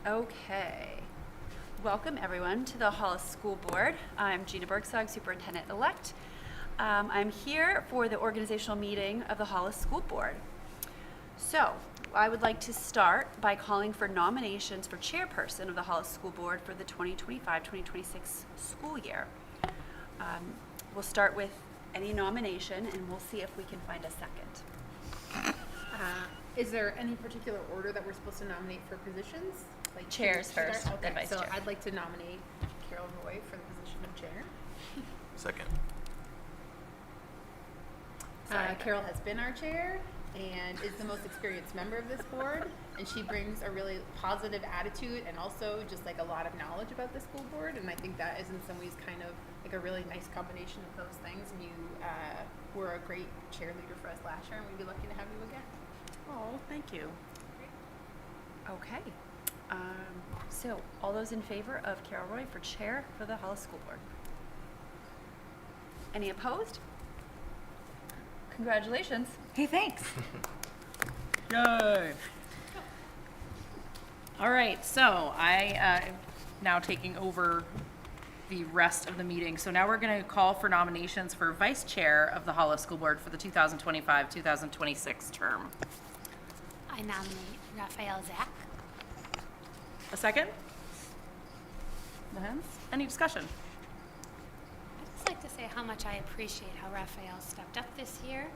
Okay. Welcome everyone to the Hollis School Board. I'm Gina Bergsog, Superintendent-elect. I'm here for the organizational meeting of the Hollis School Board. So, I would like to start by calling for nominations for chairperson of the Hollis School Board for the 2025-2026 school year. We'll start with any nomination and we'll see if we can find a second. Is there any particular order that we're supposed to nominate for positions? Like Chairs first, Okay, then vice so chair. I'd like to nominate Carol Roy for the position of chair. Second. Carol has been our chair and is the most experienced member of this board, and she brings a really positive attitude and also just like a lot of knowledge about the school board, and I think that is in some ways kind of like a really nice combination of those things, and you were a great cheerleader for us last year, and we'd be lucky to have you again. Oh, thank you. Okay. So, all those in favor of Carol Roy for chair for the Hollis School Board? Any opposed? Congratulations. Hey, thanks. Yay. All right, so I am now taking over the rest of the meeting. So now we're going to call for nominations for vice chair of the Hollis School Board for the 2025-2026 term. I nominate Raphael Zach. A second? Any discussion? I'd just like to say how much I appreciate how Raphael stepped up this year.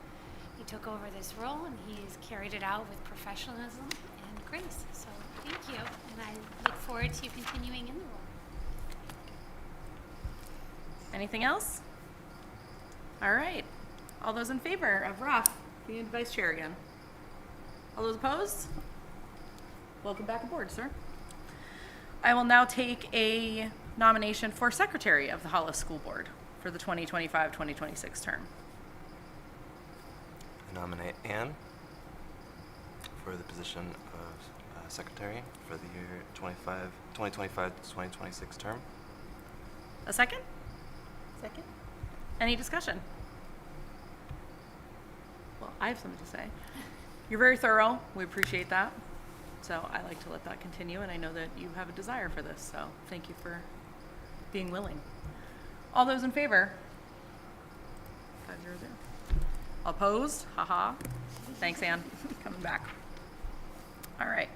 He took over this role and he's carried it out with professionalism and grace. So thank you, and I look forward to you continuing in the role. Anything else? All right. All those in favor of Raph being vice chair again? All those opposed? Welcome back aboard, sir. I will now take a nomination for secretary of the Hollis School Board for the 2025-2026 term. I nominate Anne for the position of secretary for the year 2025-2026 term. A second? Second? Any discussion? Well, I have something to say. You're very thorough. We appreciate that. So I like to let that continue, and I know that you have a desire for this, so thank you for being willing. All those in favor? 5-0. Opposed? Haha. Thanks, Ann. Coming back. All right.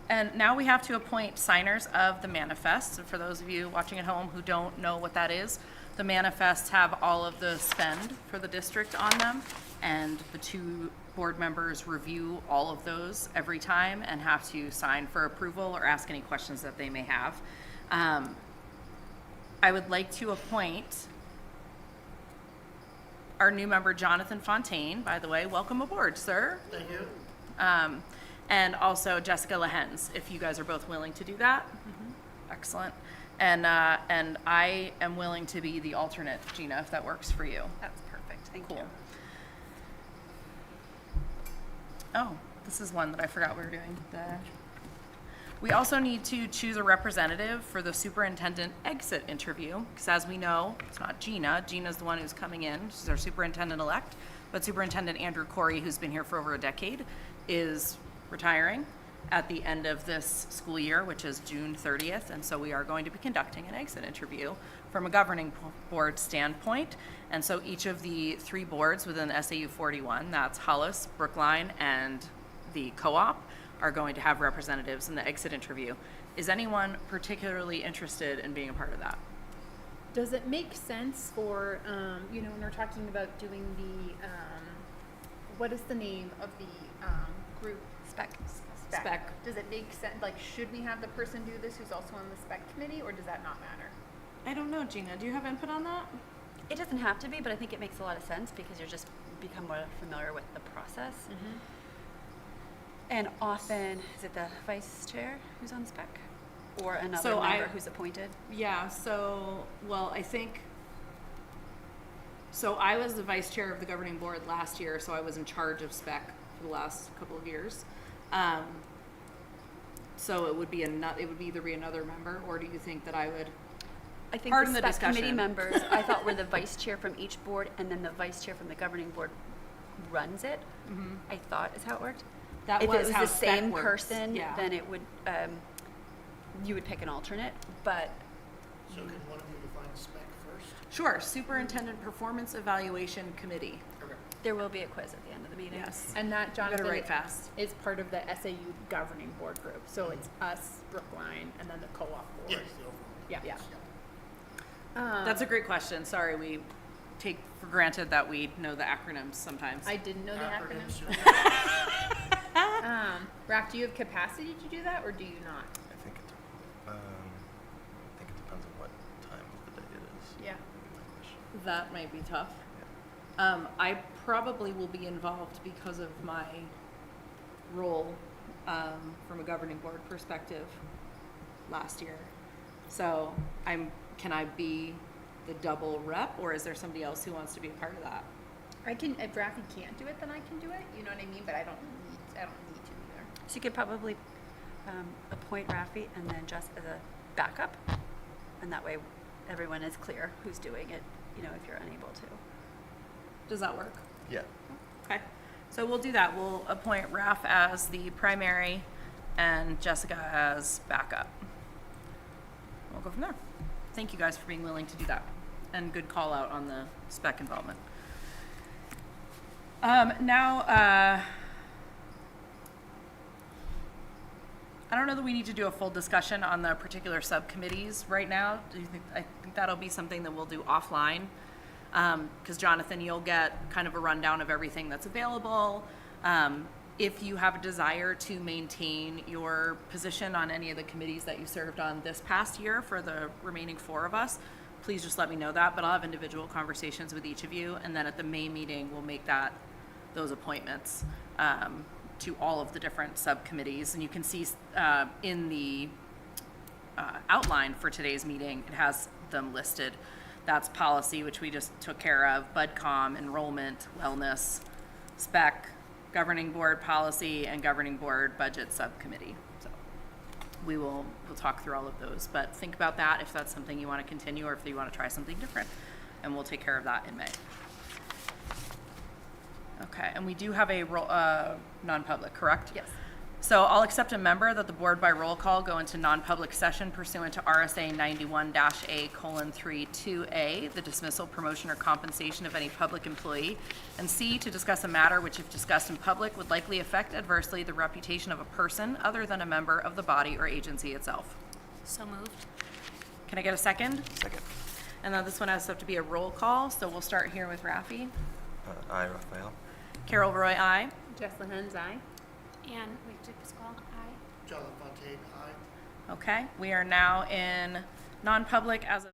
And now we have to appoint signers of the manifest. And for those of you watching at home who don't know what that is, the manifests have all of the spend for the district on them, and the two board members review all of those every time and have to sign for approval or ask any questions that they may have. I would like to appoint our new member, Jonathan Fontaine. By the way, welcome aboard, sir. Thank you. And also Jessica Lehens, if you guys are both willing to do that. Mm-hmm. Excellent. And I am willing to be the alternate, Gina, if that works for you. That's perfect. Thank Cool. you. Oh, this is one that I forgot we were doing. We also need to choose a representative for the superintendent exit interview, because as we know, it's not Gina. Gina's the one who's coming in. She's our superintendent-elect. But Superintendent Andrew Corey, who's been here for over a decade, is retiring at the end of this school year, which is June 30th. And so we are going to be conducting an exit interview from a governing board standpoint. And so each of the three boards within SAU 41, that's Hollis, Brookline, and the co-op, are going to have representatives in the exit interview. Is anyone particularly interested in being a part of that? Does it make sense for, when we're talking about doing the, what is the name of the group? Spec. Does it make sense, like, should we have the person do this who's also on the spec committee, or does that not matter? I don't know, Gina. Do you have input on that? It doesn't have to be, but I think it makes a lot of sense because you're just become more familiar with the process. Mm-hmm. And often, is it the vice chair who's on spec? Or another So member who's appointed? Yeah, so, well, I think, so I was the vice chair of the governing board last year, so I was in charge of spec for the last couple of years. So it would be either be another member, or do you think that I would? I think Pardon the the spec committee discussion. members, I thought were the vice chair from each board, and then the vice chair from the governing board runs it. Mm-hmm. I thought is how it worked. That If it was was how the spec same works. person, Yeah. then it would, you would pick an alternate, but So can one of you define spec first? Sure, Superintendent Performance Evaluation Committee. Okay. there will be a quiz at the end of the meeting. Yes. And that, Jonathan, write fast. is part of the SAU governing board group. So it's us, Brookline, and then the co-op board. Yes, the overall. Yeah. Yeah. Um, That's a great question. Sorry, we take for granted that we know the acronyms sometimes. I didn't know the acronym. Acronyms. Raph, do you have capacity to do that, or do you not? I think it depends on what time of the day it is. Yeah. Good question. That might be tough. Yeah. I probably will be involved because of my role from a governing board perspective last year. So can I be the double rep, or is there somebody else who wants to be a part of that? I can. If Rafi can't do it, then I can do it. You know what I mean? But I don't need to either. So you could probably appoint Rafi and then just as a backup, and that way everyone is clear who's doing it, you know, if you're unable to. Does that work? Yeah. Okay, so we'll do that. We'll appoint Raf as the primary and Jessica as backup. We'll go from there. Thank you guys for being willing to do that, and good call out on the spec involvement. Now, I don't know that we need to do a full discussion on the particular subcommittees right now. I think that'll be something that we'll do offline. Because Jonathan, you'll get kind of a rundown of everything that's available. If you have a desire to maintain your position on any of the committees that you served on this past year for the remaining 4 of us, please just let me know that. But I'll have individual conversations with each of you, and then at the May meeting, we'll make those appointments to all of the different subcommittees. And you can see in the outline for today's meeting, it has them listed. That's policy, which we just took care of, BudCom, enrollment, wellness, spec, governing board policy, and governing board budget subcommittee. So we'll talk through all of those, but think about that if that's something you want to continue or if you want to try something different, and we'll take care of that in May. Okay, and we do have a non-public, correct? Yes. So I'll accept a member that the board by roll call go into non-public session pursuant to RSA 91-A:32A, the dismissal, promotion, or compensation of any public employee, and C, to discuss a matter which, if discussed in public, would likely affect adversely the reputation of a person other than a member of the body or agency itself. So moved. Can I get a second? Second. And then this one has to be a roll call, so we'll start here with Rafi. I, Raphael. Carol Roy, aye. Jess Lehens, aye. And Victor Pasquale, aye. John Fontaine, aye. Okay, we are now in non-public as of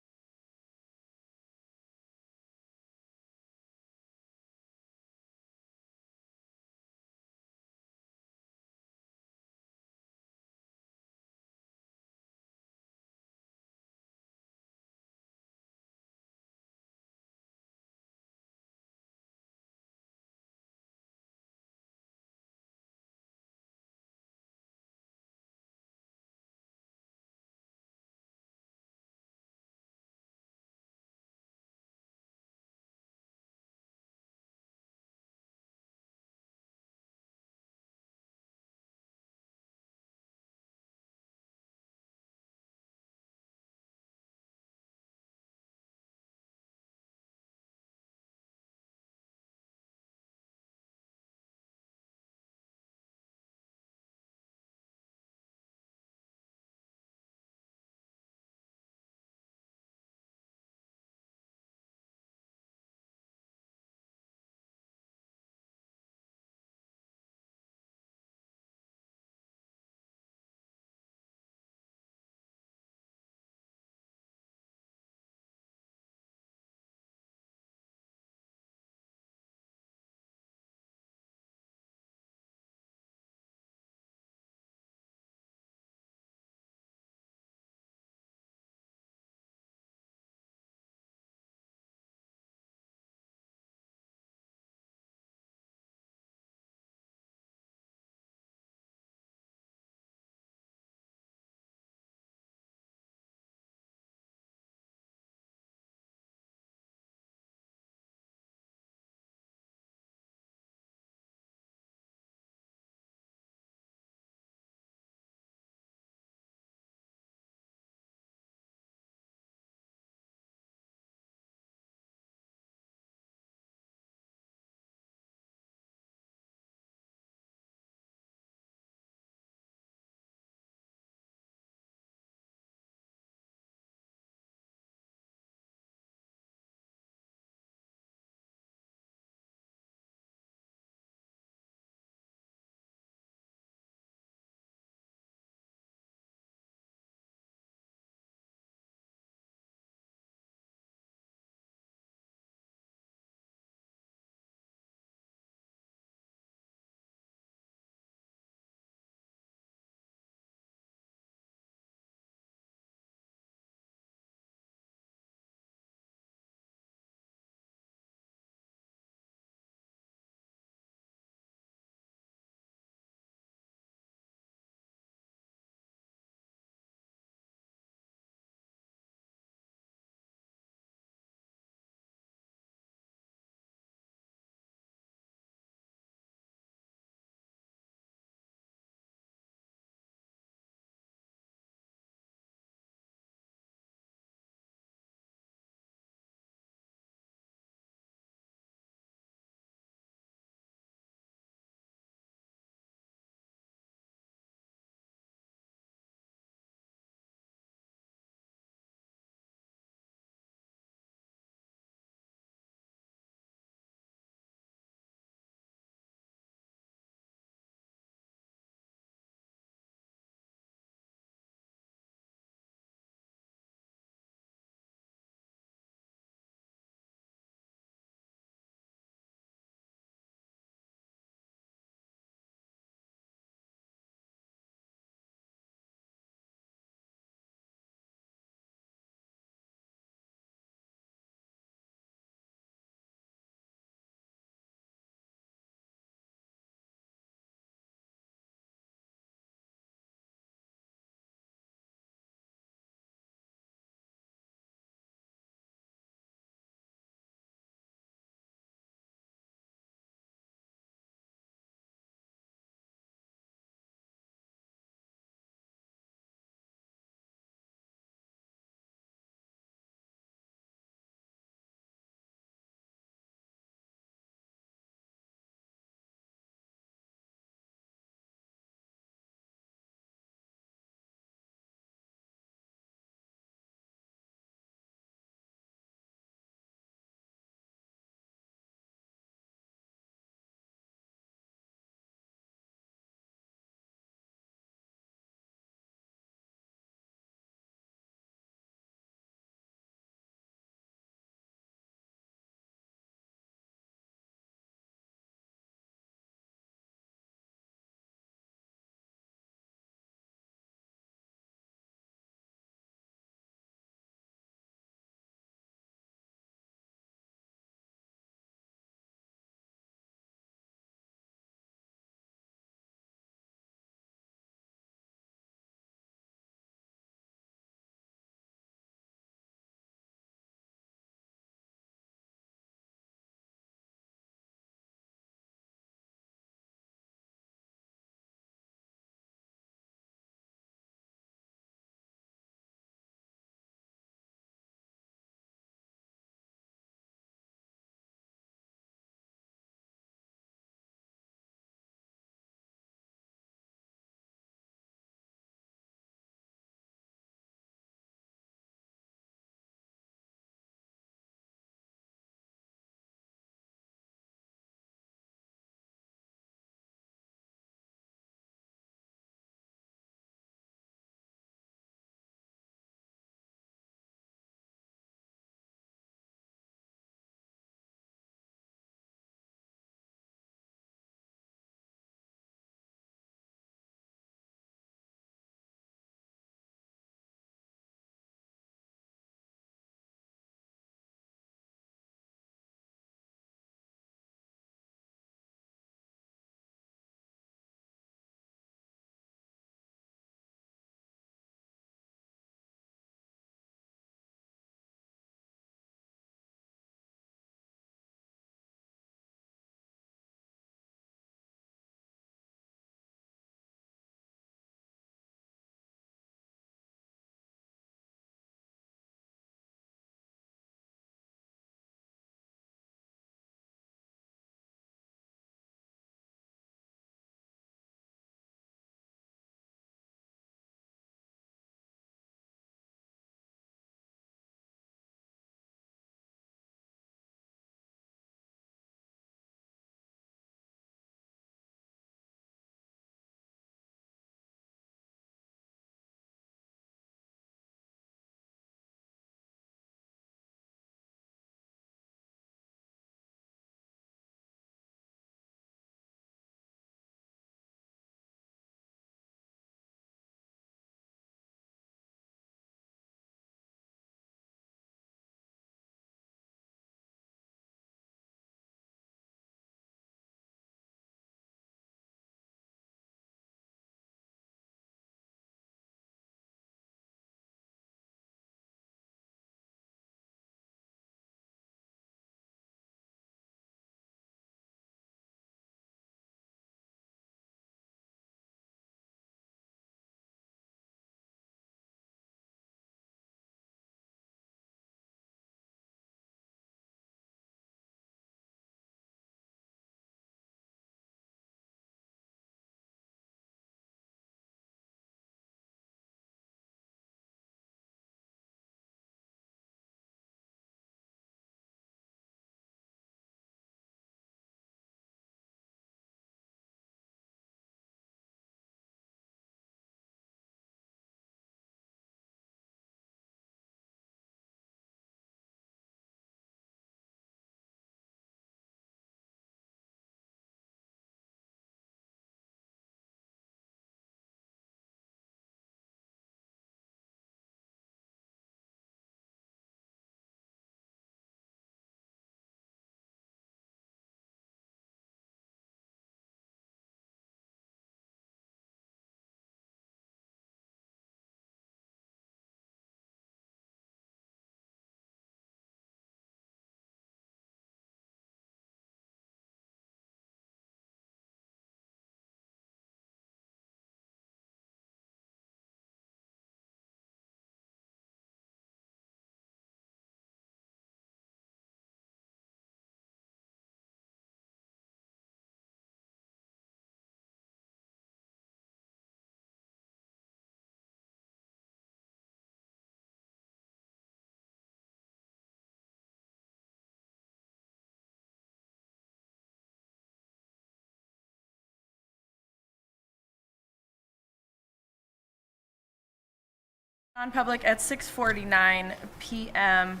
Non-public at 6:49 p.m.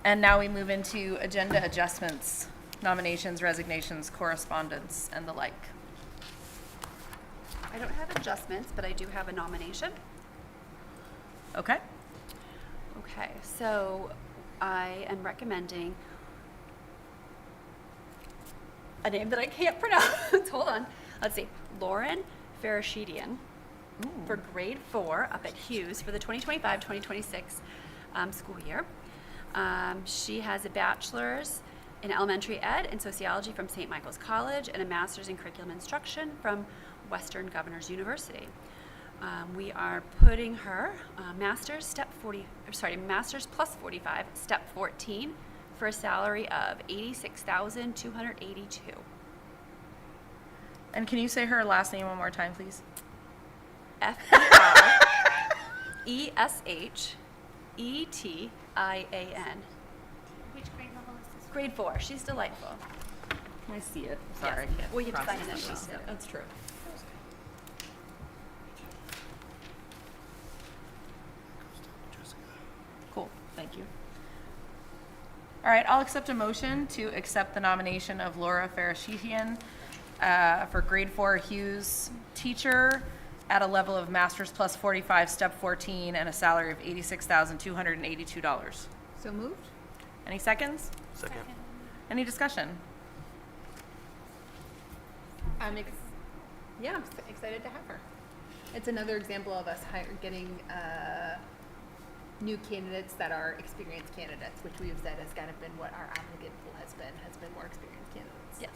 And now we move into agenda adjustments, nominations, resignations, correspondence, and the like. I don't have adjustments, but I do have a nomination. Okay? Okay, so I am recommending a name that I can't pronounce. Hold on. Let's see. Lauren Farashidyan for grade 4 up at Hughes for the 2025-2026 school year. She has a bachelor's in elementary ed and sociology from St. Michael's College and a master's in curriculum instruction from Western Governors University. We are putting her master's plus 45, step 14 for a salary of $86,282. And can you say her last name one more time, please? F-E-R-E-S-H-E-T-I-A-N. Which grade level is this? Grade 4. She's delightful. I see it. Sorry, I can't. Well, you have to sign process it that as well. she That's true. Jessica. Cool, thank you. All right, I'll accept a motion to accept the nomination of Laura Farashidyan for grade 4 Hughes teacher at a level of master's plus 45, step 14, and a salary of $86,282. So moved? Any seconds? Second. Any discussion? I'm excited to have her. It's another example of us getting new candidates that are experienced candidates, which we have said has kind of been what our applicant pool has been more experienced candidates. Yes.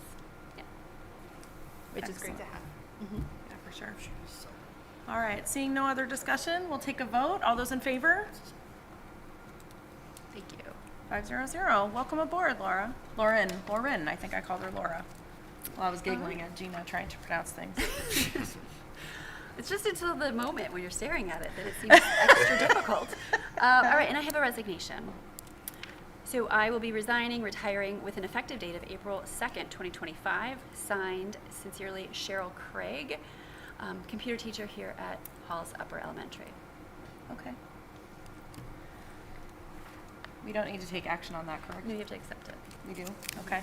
Yeah. Which is great to Excellent. have. Yeah, for sure. All right, seeing no other discussion, we'll take a vote. All those in favor? Thank you. 500. Welcome aboard, Laura. Lauren, I think I called her Laura. Well, I was giggling at Gina trying to pronounce things. It's just until the moment when you're staring at it that it seems extra difficult. All right, and I have a resignation. So I will be resigning, retiring with an effective date of April 2nd, 2025. Signed, sincerely, Cheryl Craig, computer teacher here at Hollis Upper Elementary. Okay. We don't need to take action on that, correct? No, you have to accept it. We do? Okay.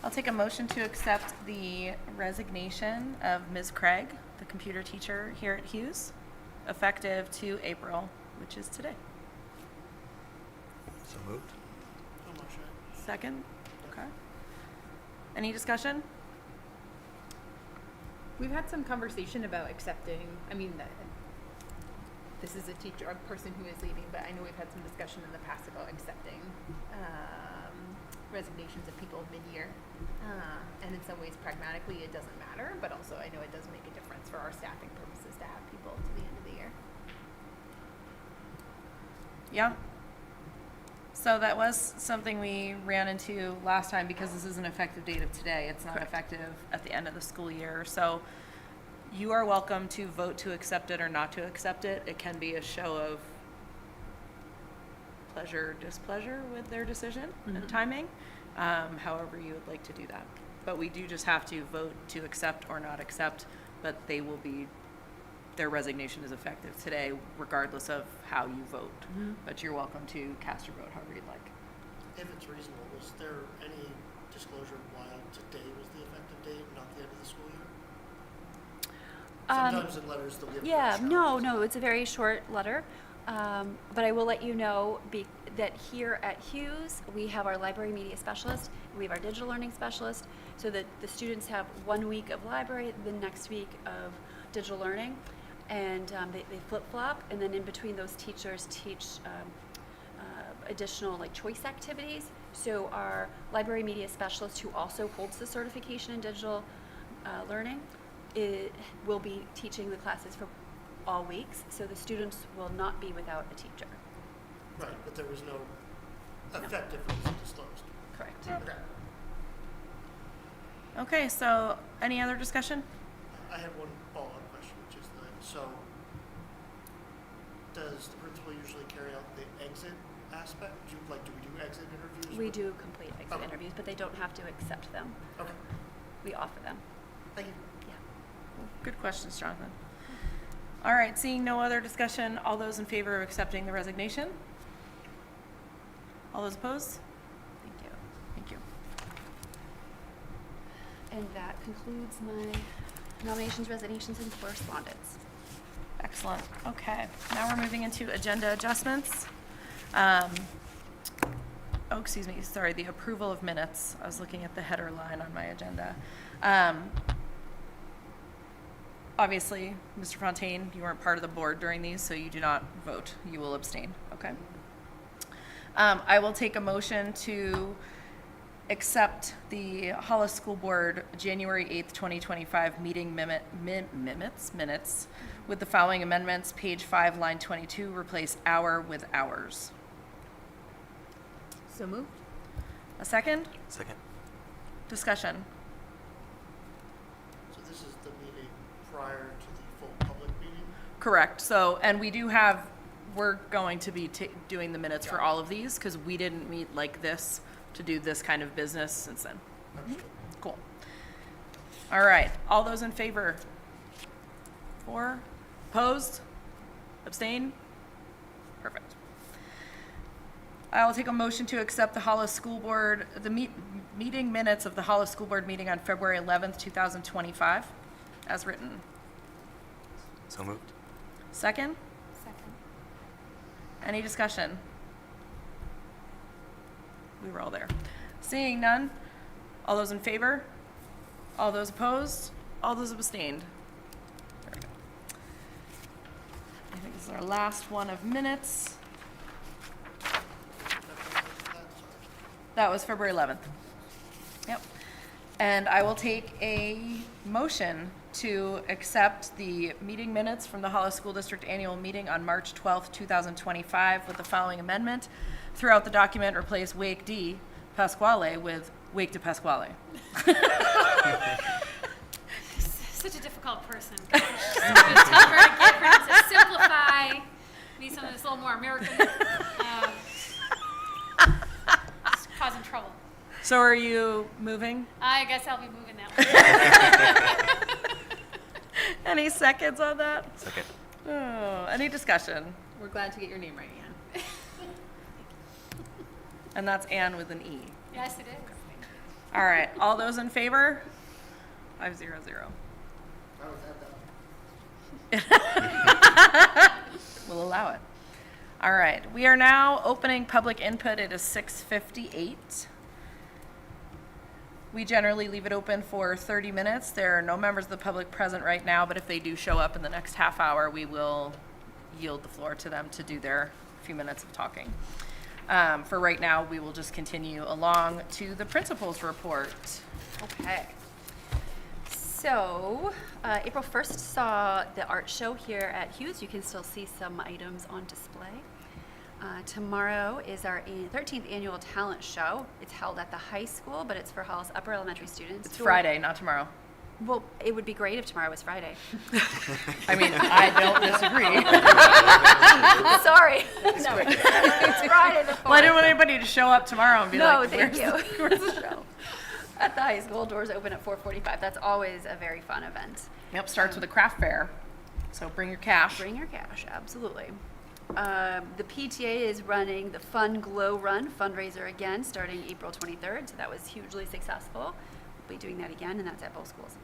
I'll take a motion to accept the resignation of Ms. Craig, the computer teacher here at Hughes, effective to April, which is today. So moved. So much, Second? Okay. Any discussion? We've had some conversation about accepting, this is a person who is leaving, but I know we've had some discussion in the past about accepting resignations of people mid-year. And in some ways, pragmatically, it doesn't matter, but also I know it does make a difference for our staffing purposes to have people to the end of the year. Yeah. So that was something we ran into last time because this is an effective date of today. It's not Correct. effective at the end of the school year. So you are welcome to vote to accept it or not to accept it. It can be a show of pleasure, displeasure with their decision and timing, however you would like to do that. But we do just have to vote to accept or not accept, but their resignation is effective today regardless of how you vote. But you're welcome to cast your vote however you'd like. If it's reasonable, was there any disclosure why today was the effective date, not the end of the school year? Sometimes in letters they'll give. Yeah, no, it's a very short letter. But I will let you know that here at Hughes, we have our library media specialist, and we have our digital learning specialist, so that the students have 1 week of library, the next week of digital learning, and they flip-flop, and then in between those teachers teach additional choice activities. So our library media specialist, who also holds the certification in digital learning, will be teaching the classes for all weeks, so the students will not be without a teacher. Right, but there was no effective reason disclosed. Correct. Okay. Okay, so any other discussion? I have one follow-up question, which is does the principal usually carry out the exit aspect? Do we do exit interviews? We do complete exit Okay. interviews, but they don't have to accept them. Okay, We offer them. thank you. Yeah. Good questions, Jonathan. All right, seeing no other discussion, all those in favor of accepting the resignation? All those opposed? Thank you. Thank you. And that concludes my nominations, resignations, and correspondence. Excellent. Okay, now we're moving into agenda adjustments. Oh, excuse me, sorry, the approval of minutes. I was looking at the header line on my agenda. Obviously, Mr. Fontaine, you weren't part of the board during these, so you do not vote. You will abstain, okay? I will take a motion to accept the Hollis School Board January 8th, 2025 meeting minutes with the following amendments. Page 5, line 22, replace hour with hours. So moved. A second? Second. Discussion. So this is the meeting prior to the full public meeting? Correct. So, and we do have, we're going to be doing the minutes for all of these because we didn't meet like this to do this kind of business since then. Understood. Cool. All right. All those in favor? 4? Opposed? Abstain? Perfect. I will take a motion to accept the Hollis School Board, the meeting minutes of the Hollis School Board meeting on February 11th, 2025, as written. So moved. Second? Second. Any discussion? We were all there. Seeing none, all those in favor? All those opposed? All those abstained? There we go. I think this is our last one of minutes. That was February 11th. Yep. And I will take a motion to accept the meeting minutes from the Hollis School District Annual Meeting on March 12th, 2025 with the following amendment. Throughout the document, replace Wake D. Pasquale with Wake de Pasquale. Such a difficult person. It's tougher to get her to simplify. Need something that's a little more American. Just causing trouble. So are you moving? I guess I'll be moving that way. Any seconds on that? Second. Oh, any discussion? We're glad to get your name right, Ann. And that's Anne with an E. Yes, it is. All right, all those in favor? 500. I would have that. We'll allow it. All right, we are now opening public input. It is 6:58. We generally leave it open for 30 minutes. There are no members of the public present right now, but if they do show up in the next half hour, we will yield the floor to them to do their few minutes of talking. For right now, we will just continue along to the principal's report. Okay. So, April 1st saw the art show here at Hughes. You can still see some items on display. Tomorrow is our 13th annual talent show. It's held at the high school, but it's for Hollis upper elementary students. It's Friday, not tomorrow. Well, it would be great if tomorrow was Friday. I mean, I don't disagree. Sorry. No, it's Friday the 4th. Well, I didn't want anybody to show up tomorrow and be No, like, thank where's you. where's the show? At the high school, doors open at 4:45. That's always a very fun event. Yep, starts with a craft fair. So bring your cash. Bring your cash, absolutely. The PTA is running the Fun Glow Run fundraiser again starting April 23rd, so that was hugely successful. We'll be doing that again, and that's at both schools.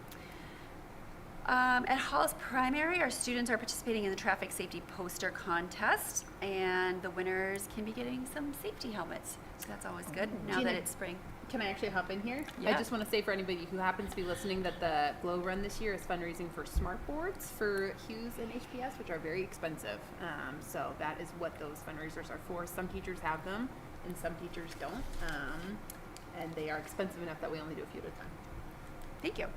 At Hollis Primary, our students are participating in the traffic safety poster contest, and the winners can be getting some safety helmets. So that's always good now Gina, that it's spring. Can I actually hop in here? Yeah. I just want to say for anybody who happens to be listening that the Glow Run this year is fundraising for smart boards for Hughes and HPS, which are very expensive. So that is what those fundraisers are for. Some teachers have them and some teachers don't. And they are expensive enough that we only do a few at a time. Thank you.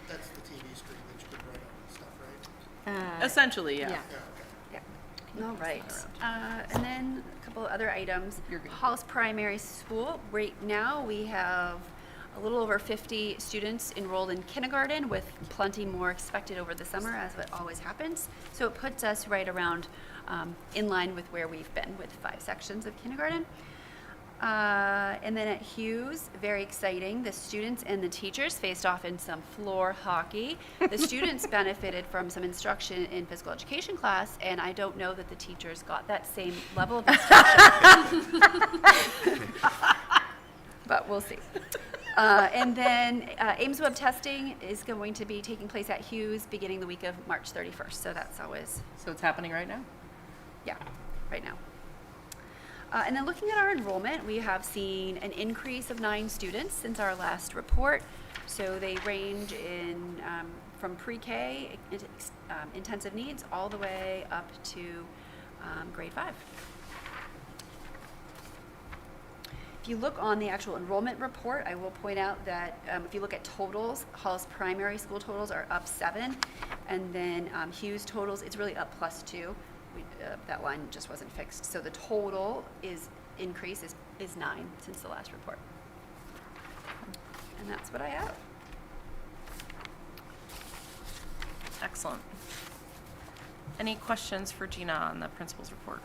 That's the TV screen that you can write on and stuff, right? Essentially, yeah. Yeah, okay. Yeah. All right. And then a couple of other items. You're good. Hollis Primary School. Right now, we have a little over 50 students enrolled in kindergarten, with plenty more expected over the summer, as it always happens. So it puts us right around in line with where we've been with 5 sections of kindergarten. And then at Hughes, very exciting, the students and the teachers faced off in some floor hockey. The students benefited from some instruction in physical education class, and I don't know that the teachers got that same level of instruction. But we'll see. And then Ames Web testing is going to be taking place at Hughes beginning the week of March 31st. So that's always, So it's happening right now? yeah, right now. And then looking at our enrollment, we have seen an increase of 9 students since our last report. So they range in from pre-K intensive needs all the way up to grade 5. If you look on the actual enrollment report, I will point out that if you look at totals, Hollis primary school totals are up 7, and then Hughes totals, it's really up +2. That line just wasn't fixed. So the total increase is 9 since the last report. And that's what I have. Excellent. Any questions for Gina on the principal's report?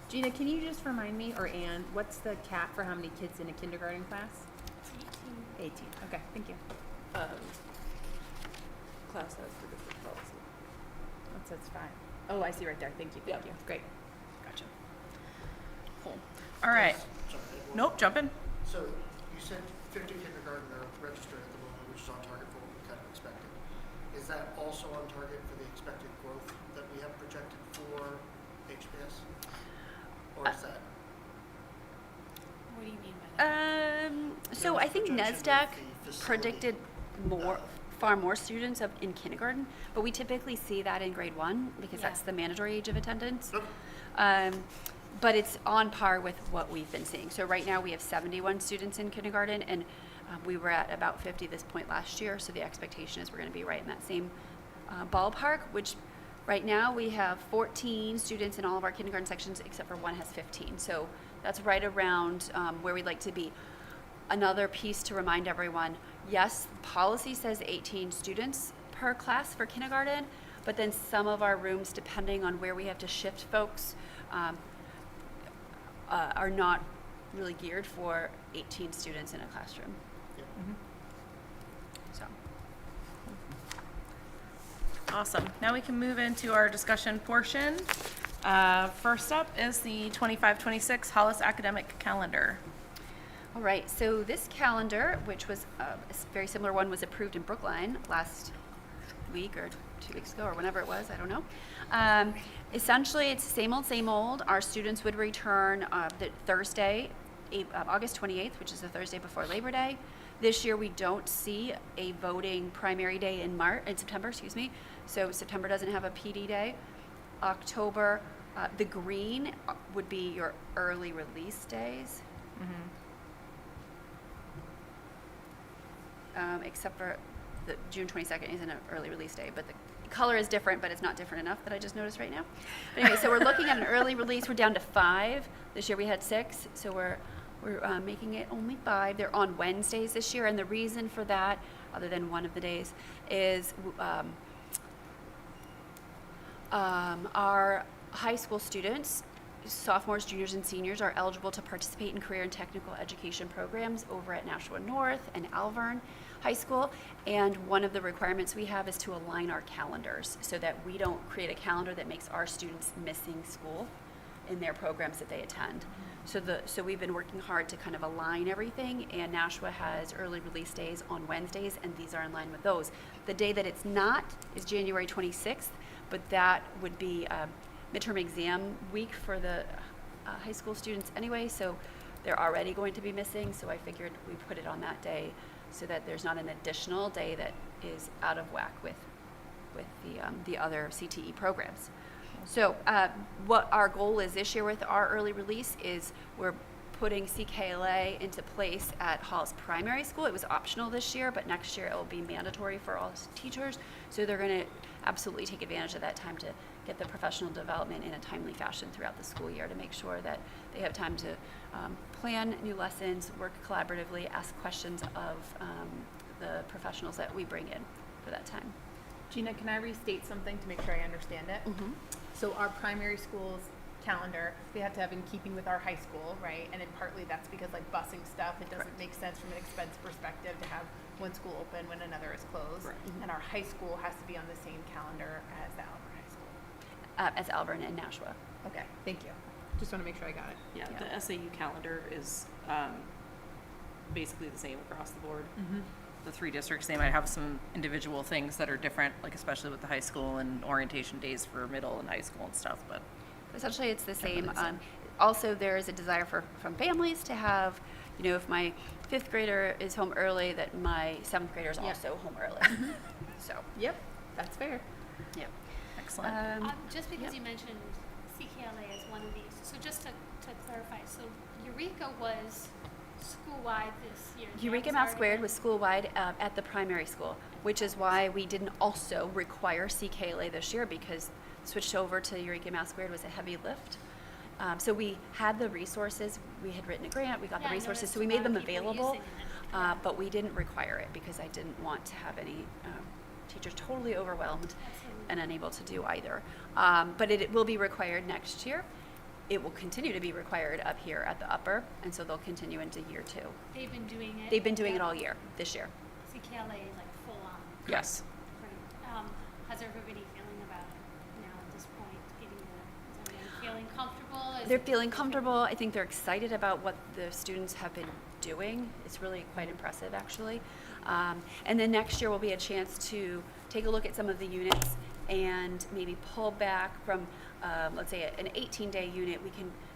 Gina, can you just remind me, or Ann, what's the cap for how many kids in a kindergarten class? 18. Okay, thank you. Class has for district policy. That says 5. Oh, I see right there. Thank you. Thank you. Great. Gotcha. Cool. All right. Sorry, I had one Nope, more. jump in. So you said 50 kindergarten are registered at the moment, which is on target for what we kind of expected. Is that also on target for the expected growth that we have projected for HBS? Or is that? What do you mean by that? So There I was think projection of NESDAQ the facility, predicted far more students in kindergarten, but we typically see that in grade 1 because Yeah. that's the mandatory age of attendance. Okay. But it's on par with what we've been seeing. So right now we have 71 students in kindergarten, and we were at about 50 this point last year. So the expectation is we're going to be right in that same ballpark, which right now we have 14 students in all of our kindergarten sections, except for one has 15. So that's right around where we'd like to be. Another piece to remind everyone, yes, policy says 18 students per class for kindergarten, but then some of our rooms, depending on where we have to shift folks, are not really geared for 18 students in a classroom. Yeah. So, Awesome. Now we can move into our discussion portion. First up is the 25-26 Hollis academic calendar. all right, so this calendar, which was a very similar one, was approved in Brookline last week or 2 weeks ago or whenever it was, I don't know. Essentially, it's same old. Our students would return the Thursday, August 28th, which is the Thursday before Labor Day. This year, we don't see a voting primary day in September, so September doesn't have a PD day. October, the green would be your early release days. Except for the June 22nd isn't an early release day, but the color is different, but it's not different enough that I just noticed right now. But anyway, so we're looking at an early release. We're down to 5. This year we had 6, so we're making it only 5. They're on Wednesdays this year, and the reason for that, other than one of the days, is our high school students, sophomores, juniors, and seniors, are eligible to participate in career and technical education programs over at Nashua North and Alvern High School. And one of the requirements we have is to align our calendars so that we don't create a calendar that makes our students missing school in their programs that they attend. So we've been working hard to kind of align everything, and Nashua has early release days on Wednesdays, and these are in line with those. The day that it's not is January 26th, but that would be midterm exam week for the high school students anyway, so they're already going to be missing, so I figured we put it on that day so that there's not an additional day that is out of whack with the other CTE programs. So what our goal is this year with our early release is we're putting CKLA into place at Hollis Primary School. It was optional this year, but next year it will be mandatory for all teachers. So they're going to absolutely take advantage of that time to get the professional development in a timely fashion throughout the school year to make sure that they have time to plan new lessons, work collaboratively, ask questions of the professionals that we bring in for that time. Gina, can I restate something to make sure I understand it? So our primary schools calendar we have to have in keeping with our high school, right? And then partly that's because like busing stuff, it doesn't make sense from an expense perspective to have one school open when another is closed. Right. And our high school has to be on the same calendar as the Albert High School. As Alvern and Nashua. Okay, thank you. Just want to make sure I got it. Yeah, the SAU calendar is basically the same across the board. The 3 districts, they might have some individual things that are different, like especially with the high school and orientation days for middle and high school and stuff, but Essentially, it's the same. Definitely the same. Also, there is a desire from families to have, if my 5th grader is home early, that my 7th grader is Yeah. also home early. So, Yep, that's fair. yeah. excellent. Just because yep. you mentioned CKLA as one of these, so just to clarify, so Eureka was school-wide this year. Eureka That Math was Squared already- was school-wide at the primary school, which is why we didn't also require CKLA this year, because switched over to Eureka Math Squared was a heavy lift. So we had the resources, we had written a grant, we got Yeah, the I resources, noticed so we a made lot of them people available, using it. Yeah. but we didn't require it because I didn't want to have any teachers totally overwhelmed Absolutely. and unable to do either. But it will be required next year. It will continue to be required up here at the upper, and so they'll continue into year 2. They've been doing it. They've been doing it all year, this year. CKLA like full on. Yes. Right. How's everybody feeling about it now at this point? Is everybody feeling comfortable? Is They're it- feeling comfortable. I think they're excited about what the students have been doing. It's really quite impressive, actually. And then next year will be a chance to take a look at some of the units and maybe pull back from, let's say, an 18-day unit.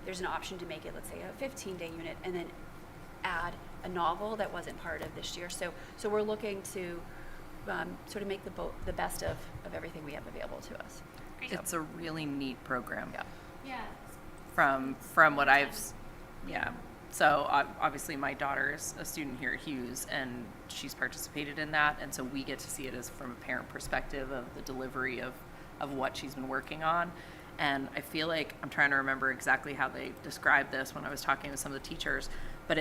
There's an option to make it, let's say, a 15-day unit, and then add a novel that wasn't part of this year. So we're looking to sort of make the best of everything we have available to us. Great. It's a really neat program. Yeah. Yeah. From what I've, yeah. So obviously my daughter is a student here at Hughes, and she's participated in that, and so we get to see it as from a parent perspective of the delivery of what she's been working on. And I feel like I'm trying to remember exactly how they described this when I was talking to some of the teachers, but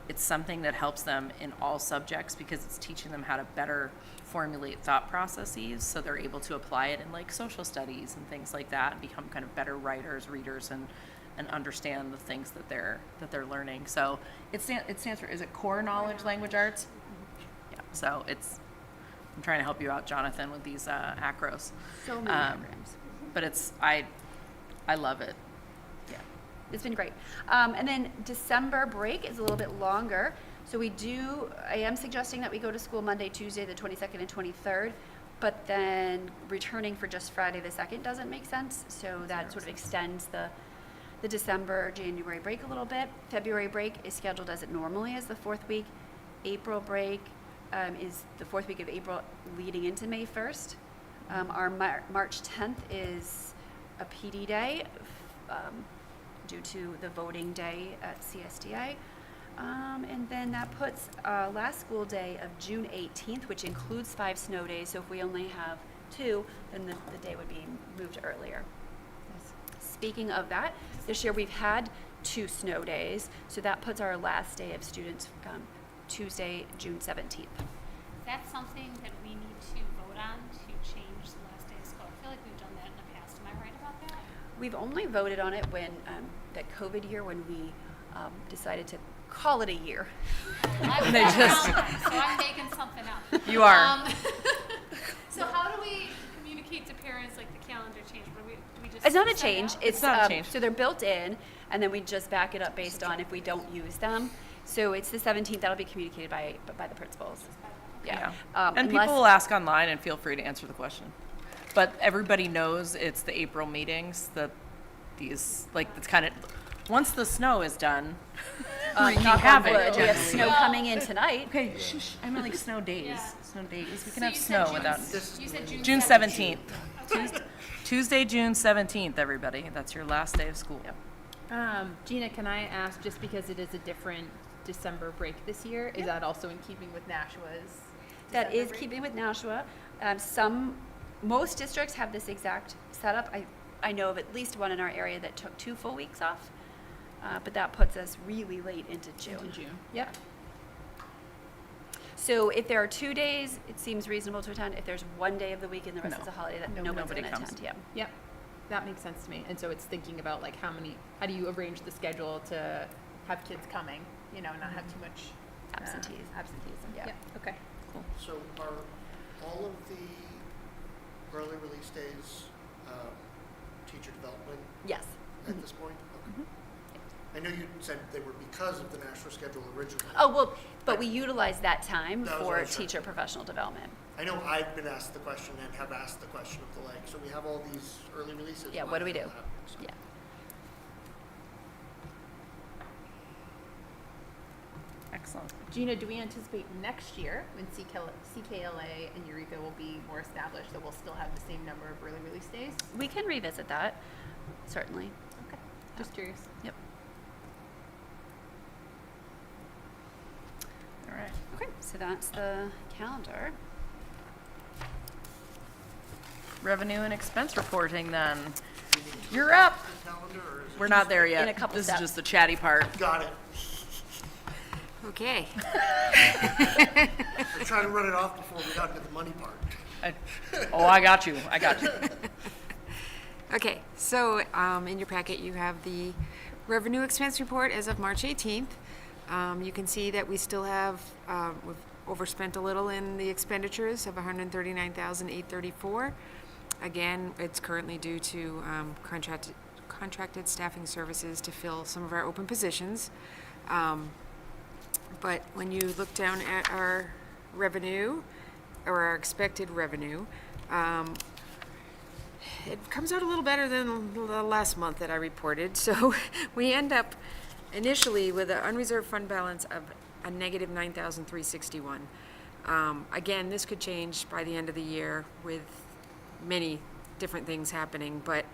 it's something that helps them in all subjects because it's teaching them how to better formulate thought processes, so they're able to apply it in like social studies and things like that, and become kind of better writers, readers, and understand the things that they're learning. So it stands for, is it Core Knowledge Language Arts? Yeah. So I'm trying to help you out, Jonathan, with these acros. So many programs. But I love it. Yeah, it's been great. And then December break is a little bit longer. So I am suggesting that we go to school Monday, Tuesday, the 22nd and 23rd, but then returning for just Friday the 2nd doesn't make sense. So that sort of extends the December, January break a little bit. February break is scheduled as it normally is, the 4th week. April break is the 4th week of April leading into May 1st. Our March 10th is a PD day due to the voting day at CSDA. And then that puts last school day of June 18th, which includes 5 snow days. So if we only have 2, then the day would be moved earlier. Speaking of that, this year we've had 2 snow days, so that puts our last day of students Tuesday, June 17th. Is that something that we need to vote on to change the last day of school? I feel like we've done that in the past. Am I right about that? We've only voted on it when that COVID year when we decided to call it a year. I'm They just- so I'm making something up. You are. So how do we communicate to parents like the calendar change? Do we just It's not a send change. out? It's not a change. So they're built in, and then we just back it up based on if we don't use them. So it's the 17th. That'll be communicated by the principals. Yeah. And Unless- people will ask online, and feel free to answer the question. But everybody knows it's the April meetings that it's kind of, once the snow is done, you knock on have wood, it. we have snow coming in tonight. Okay, shush. I mean like snow days. Yeah. Snow days. We can So have you said snow June- without. You said June June 17th. 17th. Tuesday, June 17th, everybody. That's your last day of school. Yep. Gina, can I ask, just because it is a different December break this year, is that also in keeping with Nashua's? That December is break? keeping with Nashua. Most districts have this exact setup. I know of at least one in our area that took 2 full weeks off, but that puts us really late into June. Into June. Yep. So if there are 2 days, it seems reasonable to attend. If there's 1 day of the week and the rest No. is a holiday, that No, nobody's nobody going to comes. attend. Yeah. Yep. That makes sense to me. And so it's thinking about like how do you arrange the schedule to have kids coming, you know, and not have too much Absenteeism. Yeah. Okay. Cool. So are all of the early release days teacher development Yes. at this point? Okay. I know you said they were because of the national schedule originally. Oh, well, but we utilize that time That was what for I was trying teacher to- professional development. I know I've been asked the question and have asked the question of the like, so we have all these early releases. Yeah, why what do we is that do? happening? So- Yeah. Excellent. Gina, do we anticipate next year when CKLA and Eureka will be more established that we'll still have the same number of early release days? We can revisit that, certainly. Okay. Just curious. Yep. All right. Okay, so that's the calendar. Revenue and expense reporting then. You're up. The calendar, or is it We're not there yet. In a couple This steps. is just the chatty part. Got it. Okay. I'm trying to run it off before we got to the money part. I got you. I got you. Okay, so in your packet you have the revenue expense report as of March 18th. You can see that we still have, we've overspent a little in the expenditures of $139,834. Again, it's currently due to contracted staffing services to fill some of our open positions. But when you look down at our revenue, or our expected revenue, it comes out a little better than the last month that I reported. So we end up initially with an unreserved fund balance of a negative $9,361. Again, this could change by the end of the year with many different things happening, but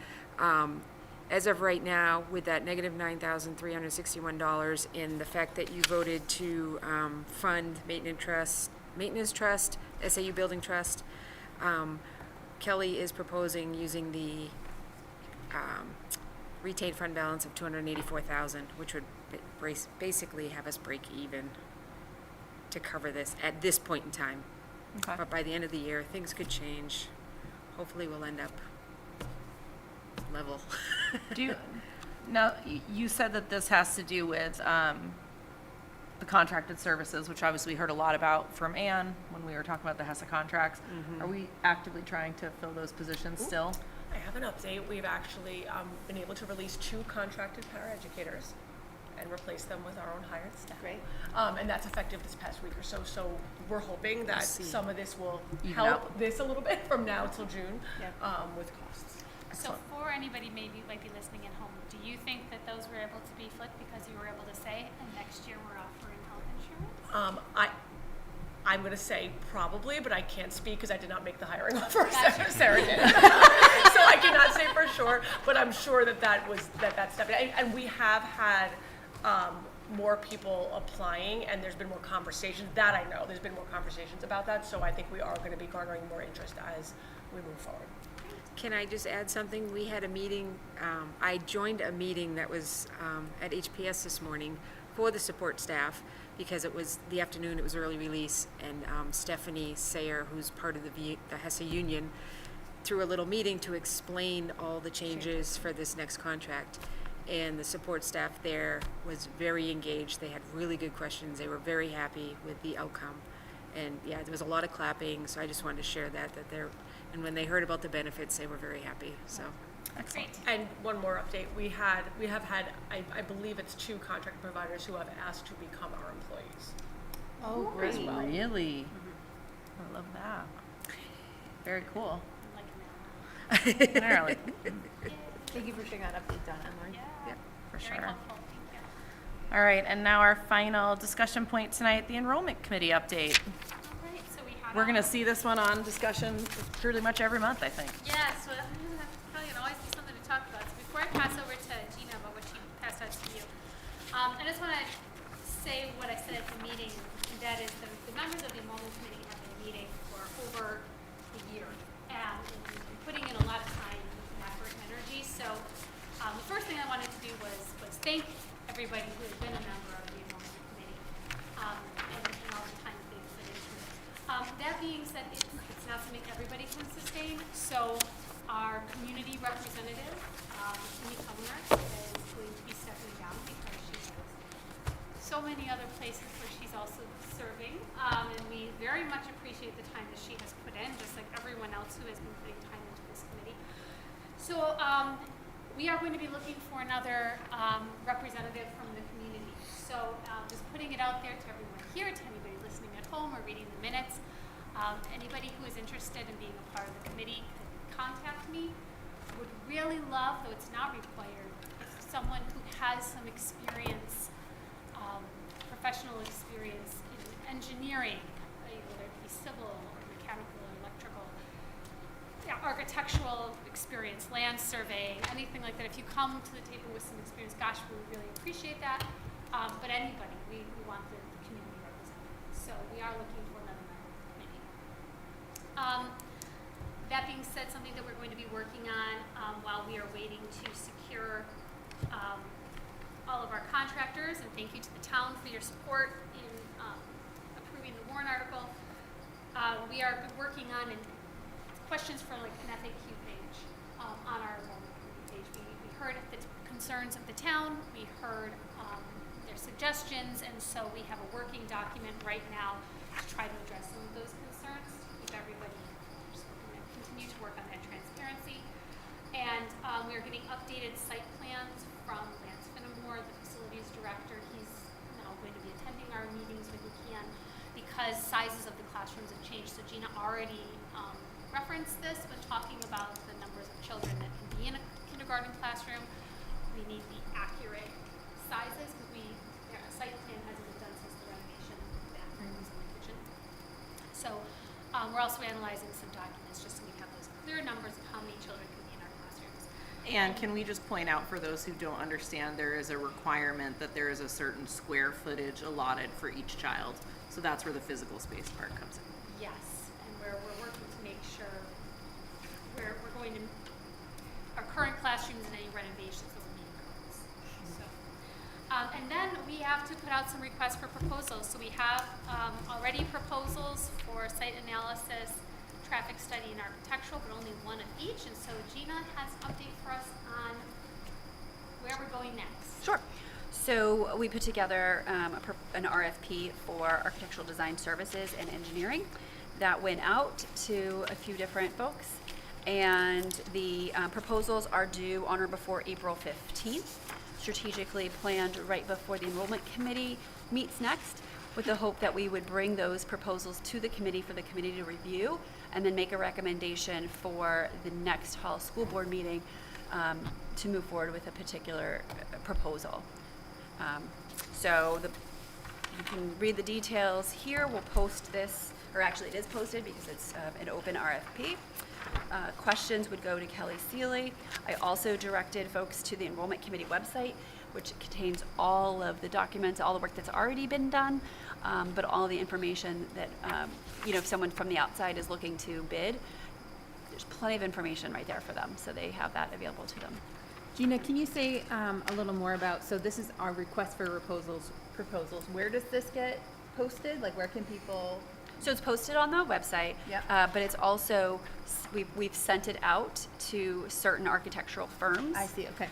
as of right now, with that negative $9,361 and the fact that you voted to fund maintenance trust, SAU building trust, Kelly is proposing using the retained fund balance of $284,000, which would basically have us break even to cover this at this point in time. Okay. But by the end of the year, things could change. Hopefully, we'll end up level. Now, you said that this has to do with the contracted services, which obviously we heard a lot about from Anne when we were talking about the HESA contracts. Are we actively trying to fill those positions still? I have an update. We've actually been able to release 2 contracted paraeducators and replace them with our own hired staff. Great. And that's effective this past week or so. So we're hoping that some of this will Even help out. this a little bit from now till June with costs. So for anybody maybe might be listening at home, do you think that those were able to be flipped because you were able to say, and next year we're offering health insurance? I'm going to say probably, but I can't speak because I did not make the hiring offer. Gotcha. Sarah did. So I cannot say for sure, but I'm sure that's step. And we have had more people applying, and there's been more conversations. That I know. There's been more conversations about that. So I think we are going to be garnering more interest as we move forward. Can I just add something? We had a meeting, I joined a meeting that was at HPS this morning for the support staff because it was the afternoon, it was early release, and Stephanie Sayer, who's part of the HESA union, threw a little meeting to explain all the changes for this next contract. And the support staff there was very engaged. They had really good questions. They were very happy with the outcome. And yeah, there was a lot of clapping, so I just wanted to share that they're, and when they heard about the benefits, they were very happy, so. Great. And one more update, we have had, I believe it's 2 contract providers who have asked to become our employees. Oh, great. As well. Really? I love that. Very cool. I'm liking that. Gnarly. Thank you for sharing that update, Donna and Lauren. Yeah. For Very sure. helpful. Thank you. All right, and now our final discussion point tonight, the enrollment committee update. All right, so we had We're going to see this one on discussion pretty much every month, I think. Yes, well, probably gonna always be something to talk about. So before I pass over to Gina about what she passed out to you, I just want to say what I said at the meeting, and that is the members of the enrollment committee have been meeting for over a year, and putting in a lot of time, and effort, and energy. So the first thing I wanted to do was thank everybody who has been a member of the enrollment committee, and all the time that they've put into it. That being said, it's not something everybody can sustain. So our our community representative, Amy Kellner, is going to be stepping down because she has so many other places where she's also serving. And we very much appreciate the time that she has put in, just like everyone else who has been putting time into this committee. So we are going to be looking for another representative from the community. So just putting it out there to everyone here, to anybody listening at home or reading the minutes. Anybody who is interested in being a part of the committee could contact me. Would really love, though it's not required, if someone who has some experience, professional experience in engineering, whether it be civil or mechanical or electrical, architectural experience, land surveying, anything like that. If you come to the table with some experience, gosh, we would really appreciate that. But anybody, we want the community represented. So we are looking for another member of the committee. That being said, something that we're going to be working on while we are waiting to secure all of our contractors, and thank you to the town for your support in approving the warrant article. We are working on questions for like an FAQ page on our enrollment committee page. We heard the concerns of the town, we heard their suggestions, and so we have a working document right now to try to address some of those concerns, to keep everybody informed. So we're going to continue to work on that transparency. And we are getting updated site plans from Lance Finnemore, the facilities director. He's now going to be attending our meetings when he can, because sizes of the classrooms have changed. So Gina already referenced this when talking about the numbers of children that can be in a kindergarten classroom. We need the accurate sizes because a site plan hasn't been done since the renovation of the bathrooms and the kitchen. So we're also analyzing some documents just so we have those clear numbers of how many children can be in our classrooms. And can we just point out for those who don't understand, there is a requirement that there is a certain square footage allotted for each child. So that's where the physical space part comes in. Yes, and we're working to make sure we're going to our current classrooms and any renovations that will meet codes. So, and then we have to put out some requests for proposals. So we have already proposals for site analysis, traffic study, and architectural, but only one of each. And so Gina has an update for us on where we're going next. Sure. So we put together an RFP for architectural design services and engineering that went out to a few different folks, and the proposals are due on or before April 15th, strategically planned right before the enrollment committee meets next, with the hope that we would bring those proposals to the committee for the committee to review and then make a recommendation for the next Hollis School Board meeting to move forward with a particular proposal. You can read the details here. We'll post this, or actually it is posted because it's an open RFP. Questions would go to Kelly Seeley. I also directed folks to the enrollment committee website, which contains all of the documents, all the work that's already been done, but all the information that, if someone from the outside is looking to bid, there's plenty of information right there for them, so they have that available to them. Gina, can you say a little more about, so this is our request for proposals. Where does this get posted? Like, where can people? So it's posted on the website, Yep. But it's also, we've sent it out to certain architectural firms. I see, okay.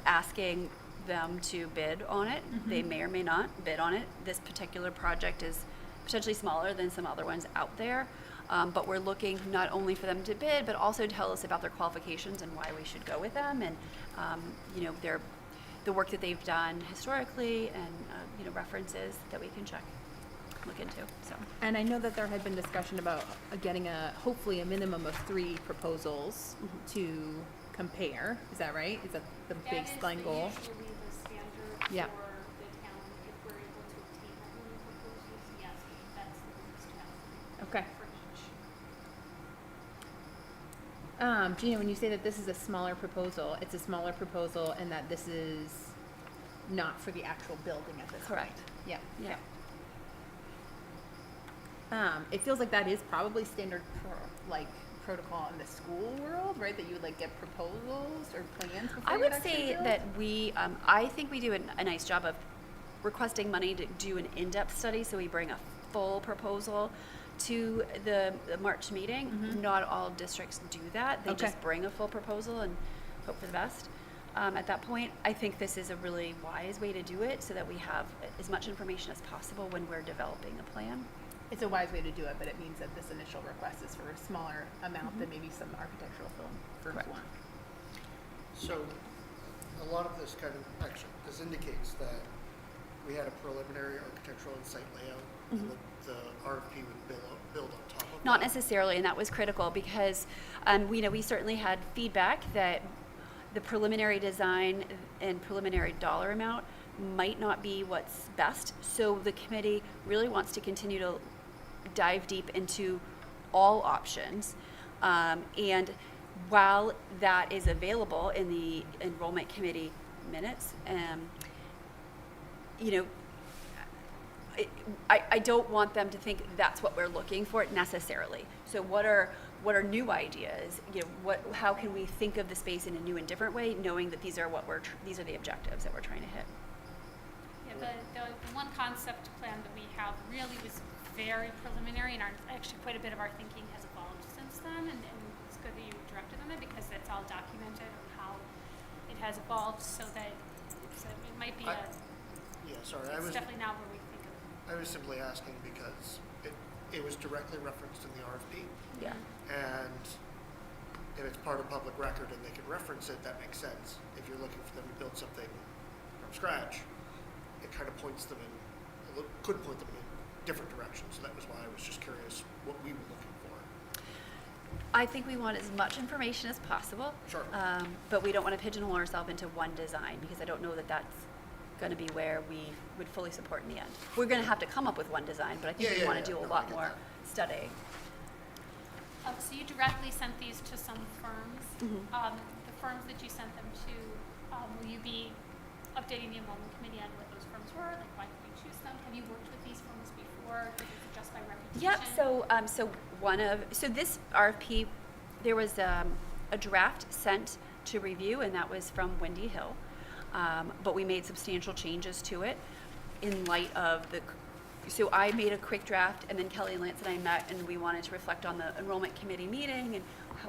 Asking them to bid on it. They may or may not bid on it. This particular project is potentially smaller than some other ones out there, but we're looking not only for them to bid, but also tell us about their qualifications and why we should go with them, and the work that they've done historically, and references that we can look into. So. And I know that there had been discussion about getting hopefully a minimum of 3 proposals to compare. Is that right? Is that the baseline goal? That is usually the standard Yeah. for the town. If we're able to obtain that many proposals, yes, that's the most to have Okay. for each. Gina, when you say that this is a smaller proposal, it's a smaller proposal, and that this is not for the actual building at this point. Correct. Yeah. Yeah. It feels like that is probably standard protocol in the school world, right? That you would get proposals or plans before I you would actually say build? that I think we do a nice job of requesting money to do an in-depth study, so we bring a full proposal to the March meeting. Not all districts do that. They Okay. just bring a full proposal and hope for the best. At that point, I think this is a really wise way to do it so that we have as much information as possible when we're developing a plan. It's a wise way to do it, but it means that this initial request is for a smaller amount than maybe some architectural firms Correct. want. So, a lot of this kind of, actually, this indicates that we had a preliminary architectural and site layout, and the RFP would build on top of Not that. necessarily, and that was critical because we certainly had feedback that the preliminary design and preliminary dollar amount might not be what's best. So the committee really wants to continue to dive deep into all options. And while that is available in the enrollment committee minutes, I don't want them to think that's what we're looking for necessarily. So what are new ideas? How can we think of the space in a new and different way, knowing that these are these are the objectives that we're trying to hit. Yeah, the one concept plan that we have really was very preliminary, and actually quite a bit of our thinking has evolved since then, and it's good that you directed on it because it's all documented on how it has evolved so that it might be Yeah, sorry, I it's was definitely not where we think of. I was simply asking because it was directly referenced in the RFP, Yeah. and if it's part of public record and they can reference it, that makes sense. If you're looking for them to build something from scratch, it kind of points them could point them in different directions. So that was why I was just curious what we were looking for. I think we want as much information as possible. Sure. But we don't want to pigeonhole ourselves into one design because I don't know that that's going to be where we would fully support in the end. We're going to have to come up with one design, but I think we want to do a No, I lot get more that. studying. So you directly sent these to some firms. The firms that you sent them to, will you be updating the enrollment committee on what those firms were? Like, why did you choose them? Have you worked with these firms before? Is it just by reputation? Yep. So this RFP, there was a draft sent to review, and that was from Wendy Hill. But we made substantial changes to it in light of so I made a quick draft, and then Kelly and Lance and I met, and we wanted to reflect on the enrollment committee meeting and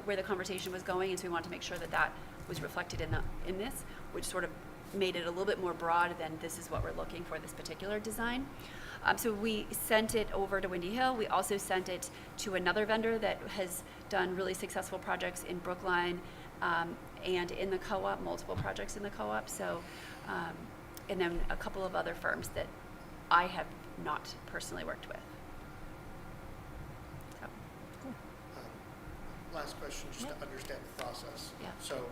where the conversation was going, and so we wanted to make sure that that was reflected in this, which sort of made it a little bit more broad than this is what we're looking for, this particular design. So we sent it over to Wendy Hill. We also sent it to another vendor that has done really successful projects in Brookline and in the co-op, multiple projects in the co-op. So, and then a couple of other firms that I have not personally worked with. So, Last question, just to understand the process. Yeah. So,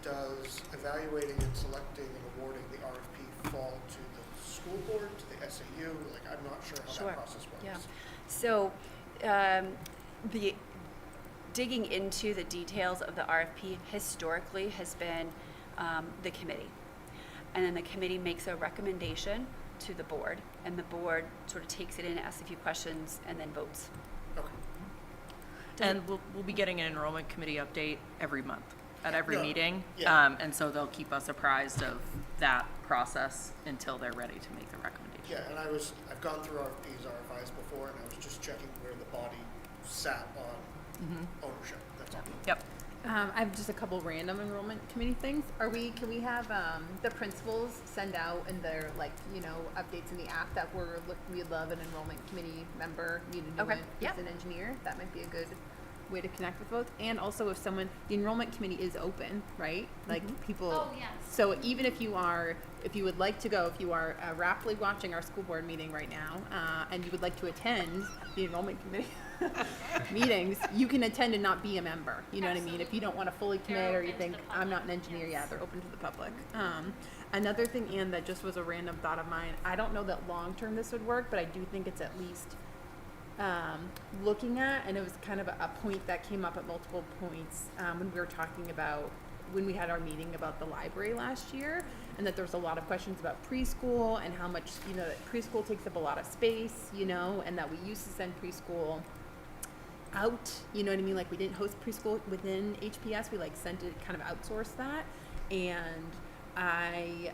does evaluating and selecting and awarding the RFP fall to the school board, to the SAU? Like, I'm not sure how Sure. that process works. Yeah. So, the digging into the details of the RFP historically has been the committee. And then the committee makes a recommendation to the board, and the board sort of takes it in, asks a few questions, and then votes. Okay. And we'll be getting an enrollment committee update every month at every Yeah. meeting. Yeah. And so they'll keep us apprised of that process until they're ready to make the recommendation. Yeah, and I've gone through RFPs, RFIs before, and I was just checking where the body sat on ownership. That's all. Yep. I have just a couple random enrollment committee things. Can we have the principals send out in their updates in the app that we'd love an enrollment committee member, need a new Okay, one, yeah. who's an engineer? That might be a good way to connect with both. And also if the enrollment committee is open, right? Like people. Oh, yes. So even if you would like to go, if you are rapidly watching our school board meeting right now, and you would like to attend the enrollment committee meetings, you can attend and not be a member. You know what I mean? If you don't want to fully They're commit or open you to think the I'm not an public, engineer, yes. yeah, they're open to the public. Another thing, Anne, that just was a random thought of mine. I don't know that long term this would work, but I do think it's at least looking at, and it was kind of a point that came up at multiple points when we were talking about when we had our meeting about the library last year, and that there's a lot of questions about preschool and how much that preschool takes up a lot of space, and that we used to send preschool out, you know what I mean? Like we didn't host preschool within HPS, we sent it, kind of outsourced that, and I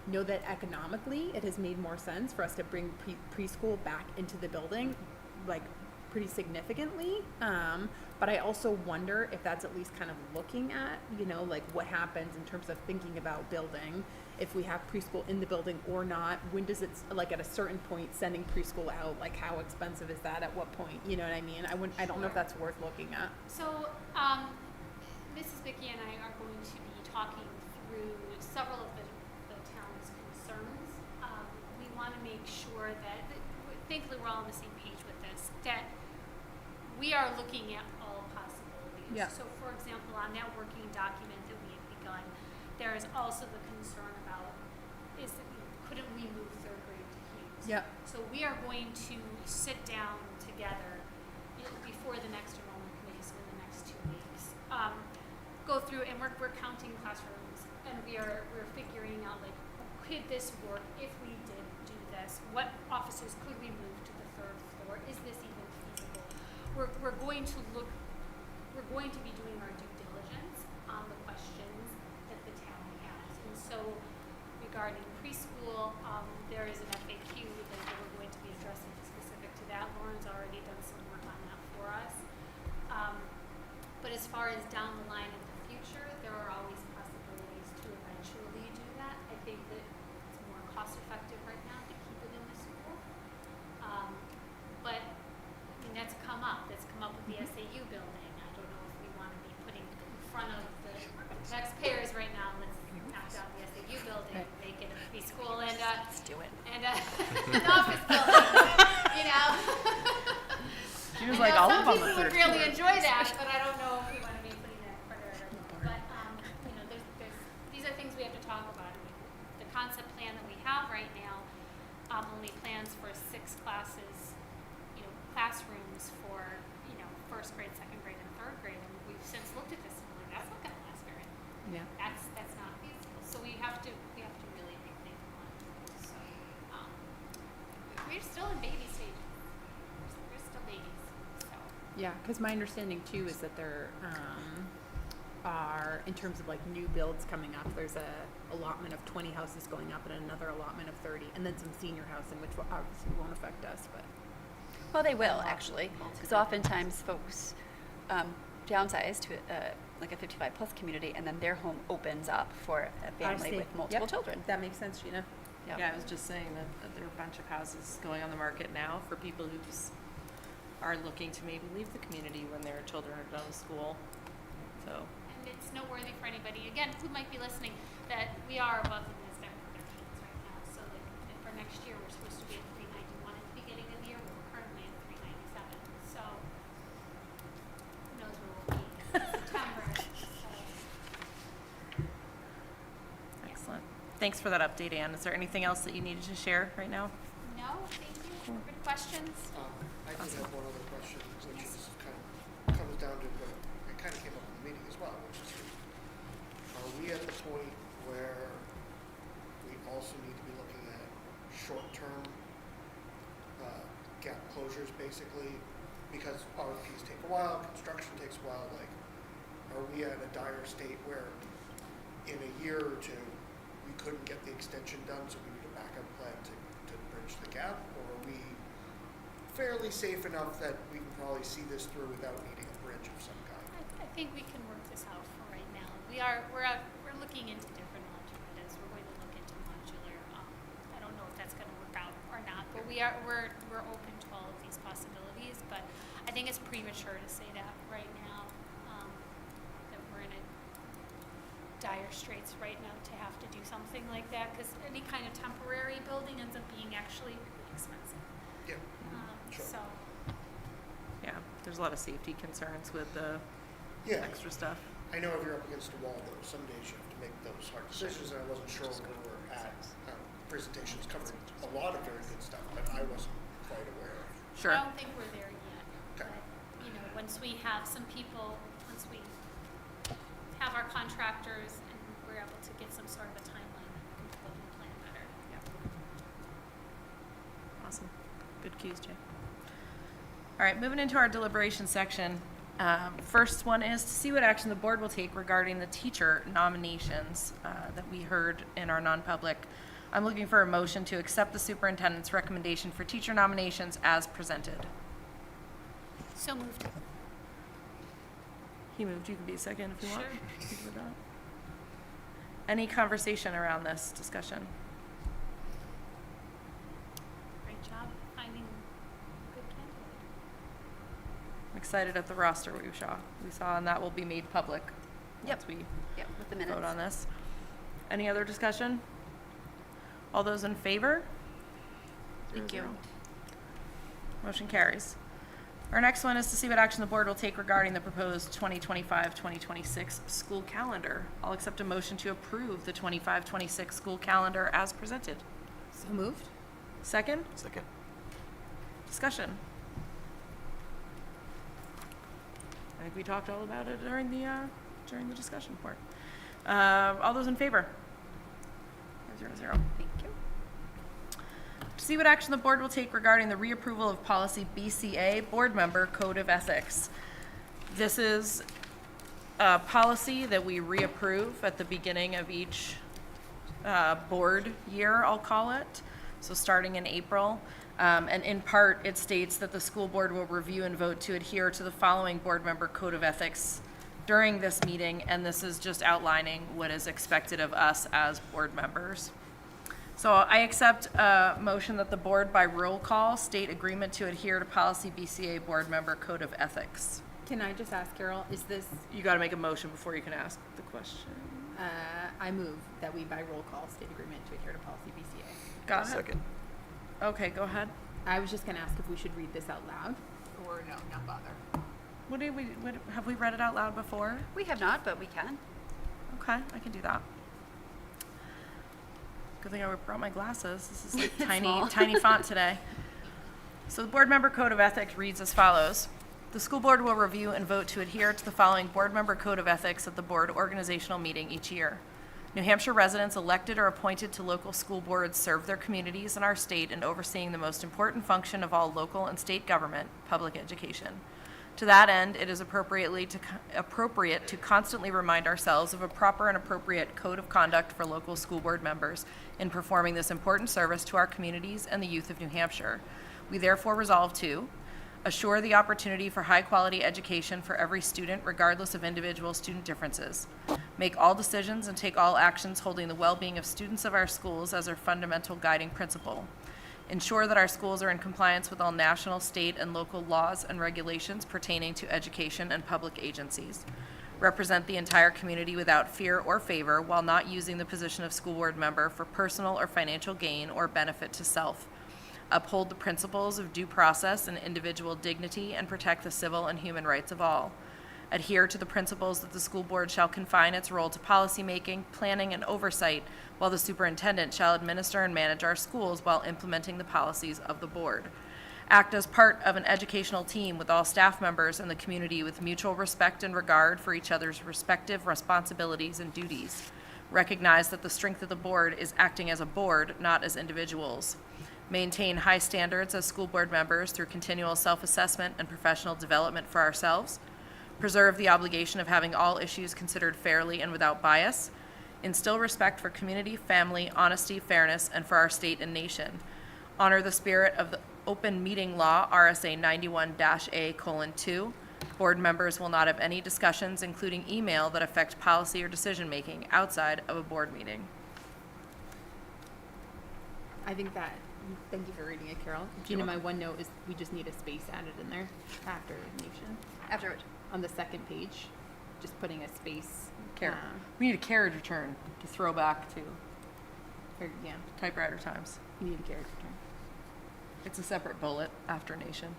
know that economically it has made more sense for us to bring preschool back into the building, like pretty significantly. But I also wonder if that's at least kind of looking at, you know, like what happens in terms of thinking about building, if we have preschool in the building or not. When does it, like at a certain point, sending preschool out, like how expensive is that at what point? You know what I mean? I don't know if that's worth looking at. So, Mrs. Vicky and I are going to be talking through several of the town's concerns. We want to make sure that, thankfully we're all on the same page with this, that we are looking at all possibilities. Yeah. So for example, on that working document that we have begun, there is also the concern about, couldn't we move third grade to Hughes? Yeah. So we are going to sit down together before the next enrollment committee, so in the next 2 weeks. Go through, and we're counting classrooms, and we're figuring out, like, could this work if we did do this? What officers could we move to the third floor? Is this even feasible? We're going to be doing our due diligence on the questions that the town has. And so regarding preschool, there is an FAQ that we're going to be addressing specific to that. Lauren's already done some work on that for us. But as far as down the line in the future, there are always possibilities to eventually do that. I think that it's more cost effective right now to keep it in the school. But I mean, that's come up with the SAU building. I don't know if we want to be putting in front of the taxpayers right now, let's knock down the SAU building, make it a preschool and Let's do it. and an office building, you know. She was I like, know I'll some live on the people third would really floor. enjoy that, but I don't know if we want to be putting that in front of everyone. But you know, there's these are things we have to talk about. I mean, the concept plan that we have right now only plans for 6 classes, you know, classrooms for, you know, first grade, second grade, and third grade. And we've since looked at this and we're like, that's not going to last very long. Yeah. That's not feasible. So we have to really rethink on. So we're still in baby stages. We're still babies. So. Yeah, because my understanding too is that there are, in terms of like new builds coming up, there's a allotment of 20 houses going up and another allotment of 30, and then some senior housing, which obviously won't affect us, but. Well, they will actually, because oftentimes folks downsize to like a 55 plus community, and then their home opens up for a family with multiple children. That makes sense, Gina. Yep. Yeah, I was just saying that there are a bunch of houses going on the market now for people who just are looking to maybe leave the community when their children are done with school. So, And it's noteworthy for anybody, again, who might be listening, that we are above the NISBA projections right now. So like, for next year, we're supposed to be at 391 at the beginning of the year. We're currently at 397. So who knows where we'll be in September. So. excellent. Thanks for that update, Anne. Is there anything else that you needed to share right now? No, thank you. Good questions. I did have one other question, which is comes down to what it kind of came up in the meeting as well, which is, are we at the point where we also need to be looking at short-term gap closures, basically, because RFPs take a while, construction takes a while. Like, are we at a dire state where in a year or two we couldn't get the extension done, so we need a backup plan to bridge the gap, or are we fairly safe enough that we can probably see this through without needing a bridge of some kind? I think we can work this out for right now. We're looking into different alternatives. We're going to look into modular. I don't know if that's going to work out or not, but we're open to all of these possibilities. But I think it's premature to say that right now. That we're in a dire straits right now to have to do something like that, because any kind of temporary building ends up being actually really expensive. Yeah. Sure. So. Yeah, there's a lot of safety concerns with the Yeah. extra stuff. I know if you're up against a wall, though, some days you have to make those hard decisions, and I wasn't sure when we were at presentations covering a lot of very good stuff, but I wasn't quite aware of. Sure. I don't think we're there yet. Okay. But, you know, once we have some people, once we have our contractors and we're able to get some sort of a timeline, we can plan better. Awesome. Good cues, Jay. All right, moving into our deliberation section. First one is to see what action the board will take regarding the teacher nominations that we heard in our non-public. I'm looking for a motion to accept the superintendent's recommendation for teacher nominations as presented. So moved. He moved, you can be a second if you want. You can do that. Any conversation around this discussion? Great job finding a good candidate. I'm excited at the roster we saw, and that will be made public once we Yep, with the minutes. vote on this. Any other discussion? All those in favor? Thank you. Motion carries. Our next one is to see what action the board will take regarding the proposed 2025-2026 school calendar. I'll accept a motion to approve the 25-26 school calendar as presented. So moved. Second, Second. discussion. I think we talked all about it during the discussion part. All those in favor? 0-0. Thank you. To see what action the board will take regarding the reapproval of policy BCA, board member code of ethics. This is a policy that we reapprove at the beginning of each board year, I'll call it. So starting in April. And in part, it states that the school board will review and vote to adhere to the following board member code of ethics during this meeting, and this is just outlining what is expected of us as board members. So I accept a motion that the board by roll call state agreement to adhere to policy BCA board member code of ethics. Can I just ask Carol, is this, You gotta make a motion before you can ask the question. I move that we by roll call state agreement to adhere to policy BCA. Got it? Second. Okay, go ahead. I was just gonna ask if we should read this out loud, or no, not bother. Have we read it out loud before? We have not, but we can. Okay, I can do that. Good thing I brought my glasses. This is like Small. tiny font today. So the board member code of ethics reads as follows. The school board will review and vote to adhere to the following board member code of ethics at the board organizational meeting each year. New Hampshire residents elected or appointed to local school boards serve their communities and our state in overseeing the most important function of all local and state government, public education. To that end, it is appropriate to constantly remind ourselves of a proper and appropriate code of conduct for local school board members in performing this important service to our communities and the youth of New Hampshire. We therefore resolve to assure the opportunity for high-quality education for every student regardless of individual student differences, make all decisions and take all actions holding the well-being of students of our schools as our fundamental guiding principle, ensure that our schools are in compliance with all national, state, and local laws and regulations pertaining to education and public agencies, represent the entire community without fear or favor while not using the position of school board member for personal or financial gain or benefit to self, uphold the principles of due process and individual dignity and protect the civil and human rights of all, adhere to the principles that the school board shall confine its role to policymaking, planning, and oversight, while the superintendent shall administer and manage our schools while implementing the policies of the board. Act as part of an educational team with all staff members in the community with mutual respect and regard for each other's respective responsibilities and duties. Recognize that the strength of the board is acting as a board, not as individuals. Maintain high standards as school board members through continual self-assessment and professional development for ourselves. Preserve the obligation of having all issues considered fairly and without bias. Instill respect for community, family, honesty, fairness, and for our state and nation. Honor the spirit of the open meeting law, RSA 91-A:2. Board members will not have any discussions, including email, that affect policy or decision-making outside of a board meeting. I think that, thank you for reading it, Carol. Gina, my one note is we just need a space added in there after nation. After which? On the second page, just putting a space. We need a carriage return to throw back to Yeah, typewriter times. we need a carriage return. It's a separate bullet after nation.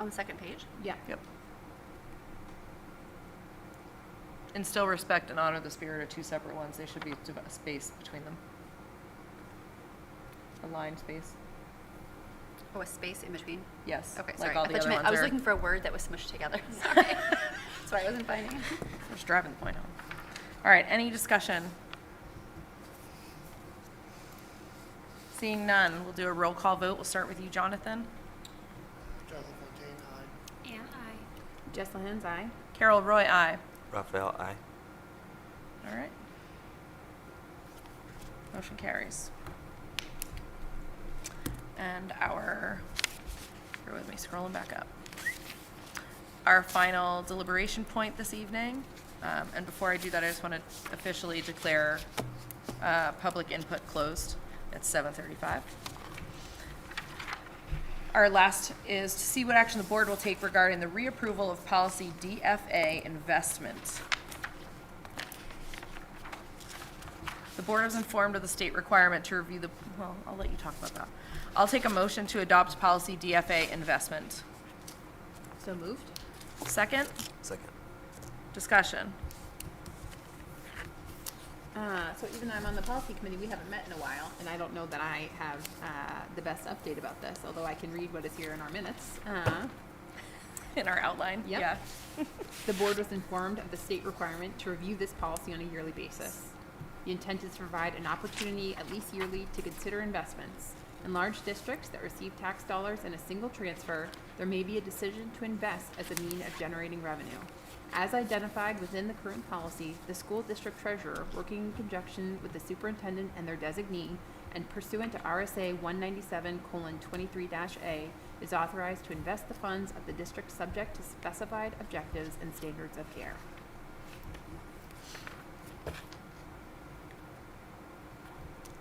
On the second page? Yeah. Yep. Instill respect and honor the spirit are two separate ones. They should be space between them. A line space. Oh, a space in between? Yes. Okay, like sorry. all I the thought other you meant, ones I was are- looking for a word that was smushed together. Sorry. Sorry, I wasn't finding it. Just driving the point home. All right, any discussion? Seeing none, we'll do a roll call vote. We'll start with you, Jonathan. Jonathan Fontaine, aye. Jess Lehans, aye. Carol Roy, aye. Raphael, aye. All right. Motion carries. And bear with me, scrolling back up. Our final deliberation point this evening, and before I do that, I just want to officially declare public input closed at 7:35. Our last is to see what action the board will take regarding the reapproval of policy DFA investment. The board is informed of the state requirement to review the, well, I'll let you talk about that. I'll take a motion to adopt policy DFA investment. So moved. Second, Second. discussion. So even though I'm on the policy committee, we haven't met in a while, and I don't know that I have the best update about this, although I can read what is here in our minutes. In our outline, Yep. yeah. The board was informed of the state requirement to review this policy on a yearly basis. The intent is to provide an opportunity, at least yearly, to consider investments. In large districts that receive tax dollars in a single transfer, there may be a decision to invest as a means of generating revenue. As identified within the current policy, the school district treasurer, working in conjunction with the superintendent and their designee, and pursuant to RSA 197:23-A, is authorized to invest the funds of the district subject to specified objectives and standards of care.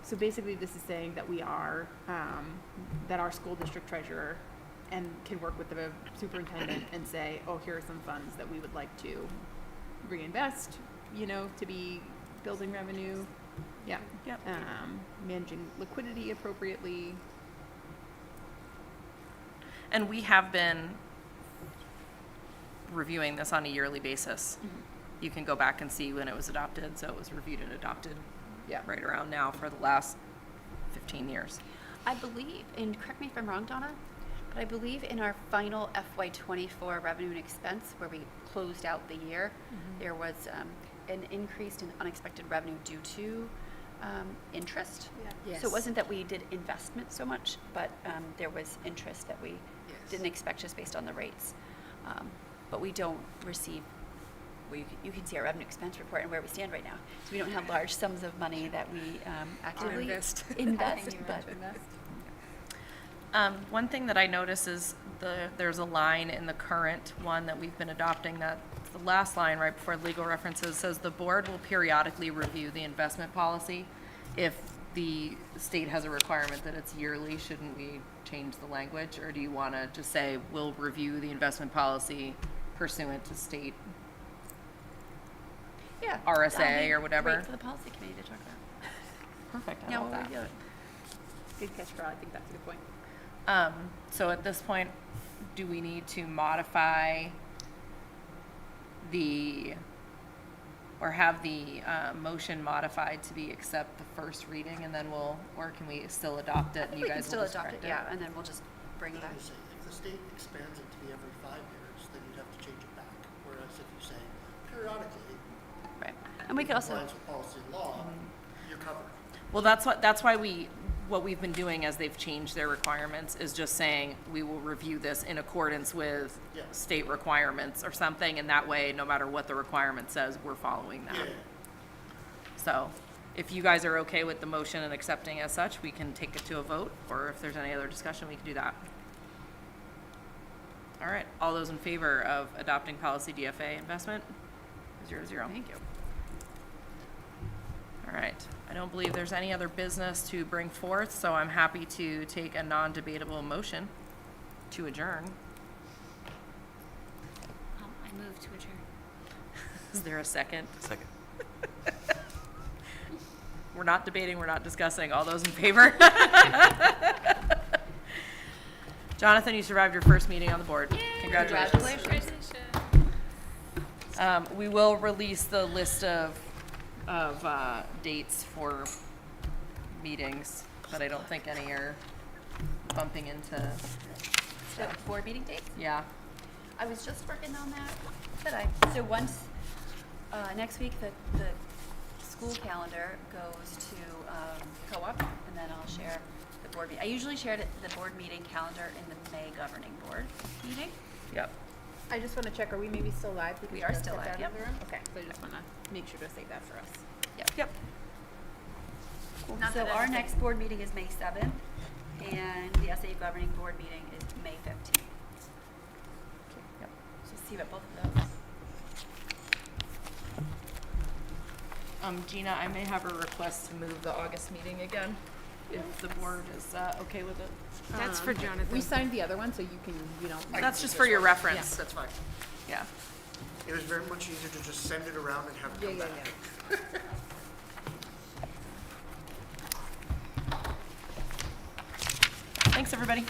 So basically, this is saying that we are, that our school district treasurer and can work with the superintendent and say, oh, here are some funds that we would like to reinvest, you know, to be building revenue. Yeah. Yep. Managing liquidity appropriately. And we have been reviewing this on a yearly basis. You can go back and see when it was adopted, so it was reviewed and adopted Yeah. right around now for the last 15 years. I believe, and correct me if I'm wrong, Donna, but I believe in our final FY24 revenue and expense, where we closed out the year, there was an increase in unexpected revenue due to interest. Yes. So it wasn't that we did investment so much, but there was interest that we didn't expect just based on the rates. But we don't receive, well, you can see our revenue expense report and where we stand right now. So we don't have large sums of money that we actively invest. but One thing that I notice is there's a line in the current one that we've been adopting, that the last line right before legal references says the board will periodically review the investment policy. If the state has a requirement that it's yearly, shouldn't we change the language? Or do you want to just say we'll review the investment policy pursuant to state yeah, RSA that'll be or whatever? Great for the policy committee to talk about. Perfect. I Yeah, love we'll that. review it. Good catch, Carl. I think that's a good point. So at this point, do we need to modify or have the motion modified to be accept the first reading, and then or can we still adopt it and you We can guys still will just adopt correct it, yeah, and then we'll just bring it Let back. me say, if the state expands it to be every 5 years, then you'd have to change it back. Whereas if you say periodically, Right. And we could in also, compliance with policy and law, you're covered. Well, that's why what we've been doing as they've changed their requirements is just saying we will review this in accordance with Yeah. state requirements or something, and that way, no matter what the requirement says, we're following that. Yeah. So if you guys are okay with the motion and accepting as such, we can take it to a vote, or if there's any other discussion, we can do that. All right, all those in favor of adopting policy DFA investment? 0-0. thank you. All right, I don't believe there's any other business to bring forth, so I'm happy to take a non-debatable motion to adjourn. I move to adjourn. Is there a second? Second. We're not debating, we're not discussing. All those in favor? Jonathan, you survived your first meeting on the board. Congratulations. We will release the list of dates for meetings, but I don't think any are bumping into, The board meeting dates? yeah. I was just working on that today. So once, next week, the school calendar goes to co-op, and then I'll share the board meeting. I usually share the board meeting calendar in the May governing board meeting. Yep. I just want to check, are we maybe still live? We are still live, Step out yep. of the room? Okay, so I just want to make sure to save that for us. Yep. So our next board meeting is May 7th, and the SAU Governing Board meeting is May 15th. Yep. So see you at both of those. Gina, I may have a request to move the August meeting again, if the board is okay with it. That's for Jonathan. We signed the other one, so you don't. That's just for your reference. That's fine. Yeah. It was very much easier to just send it around and have it come back. Thanks, everybody.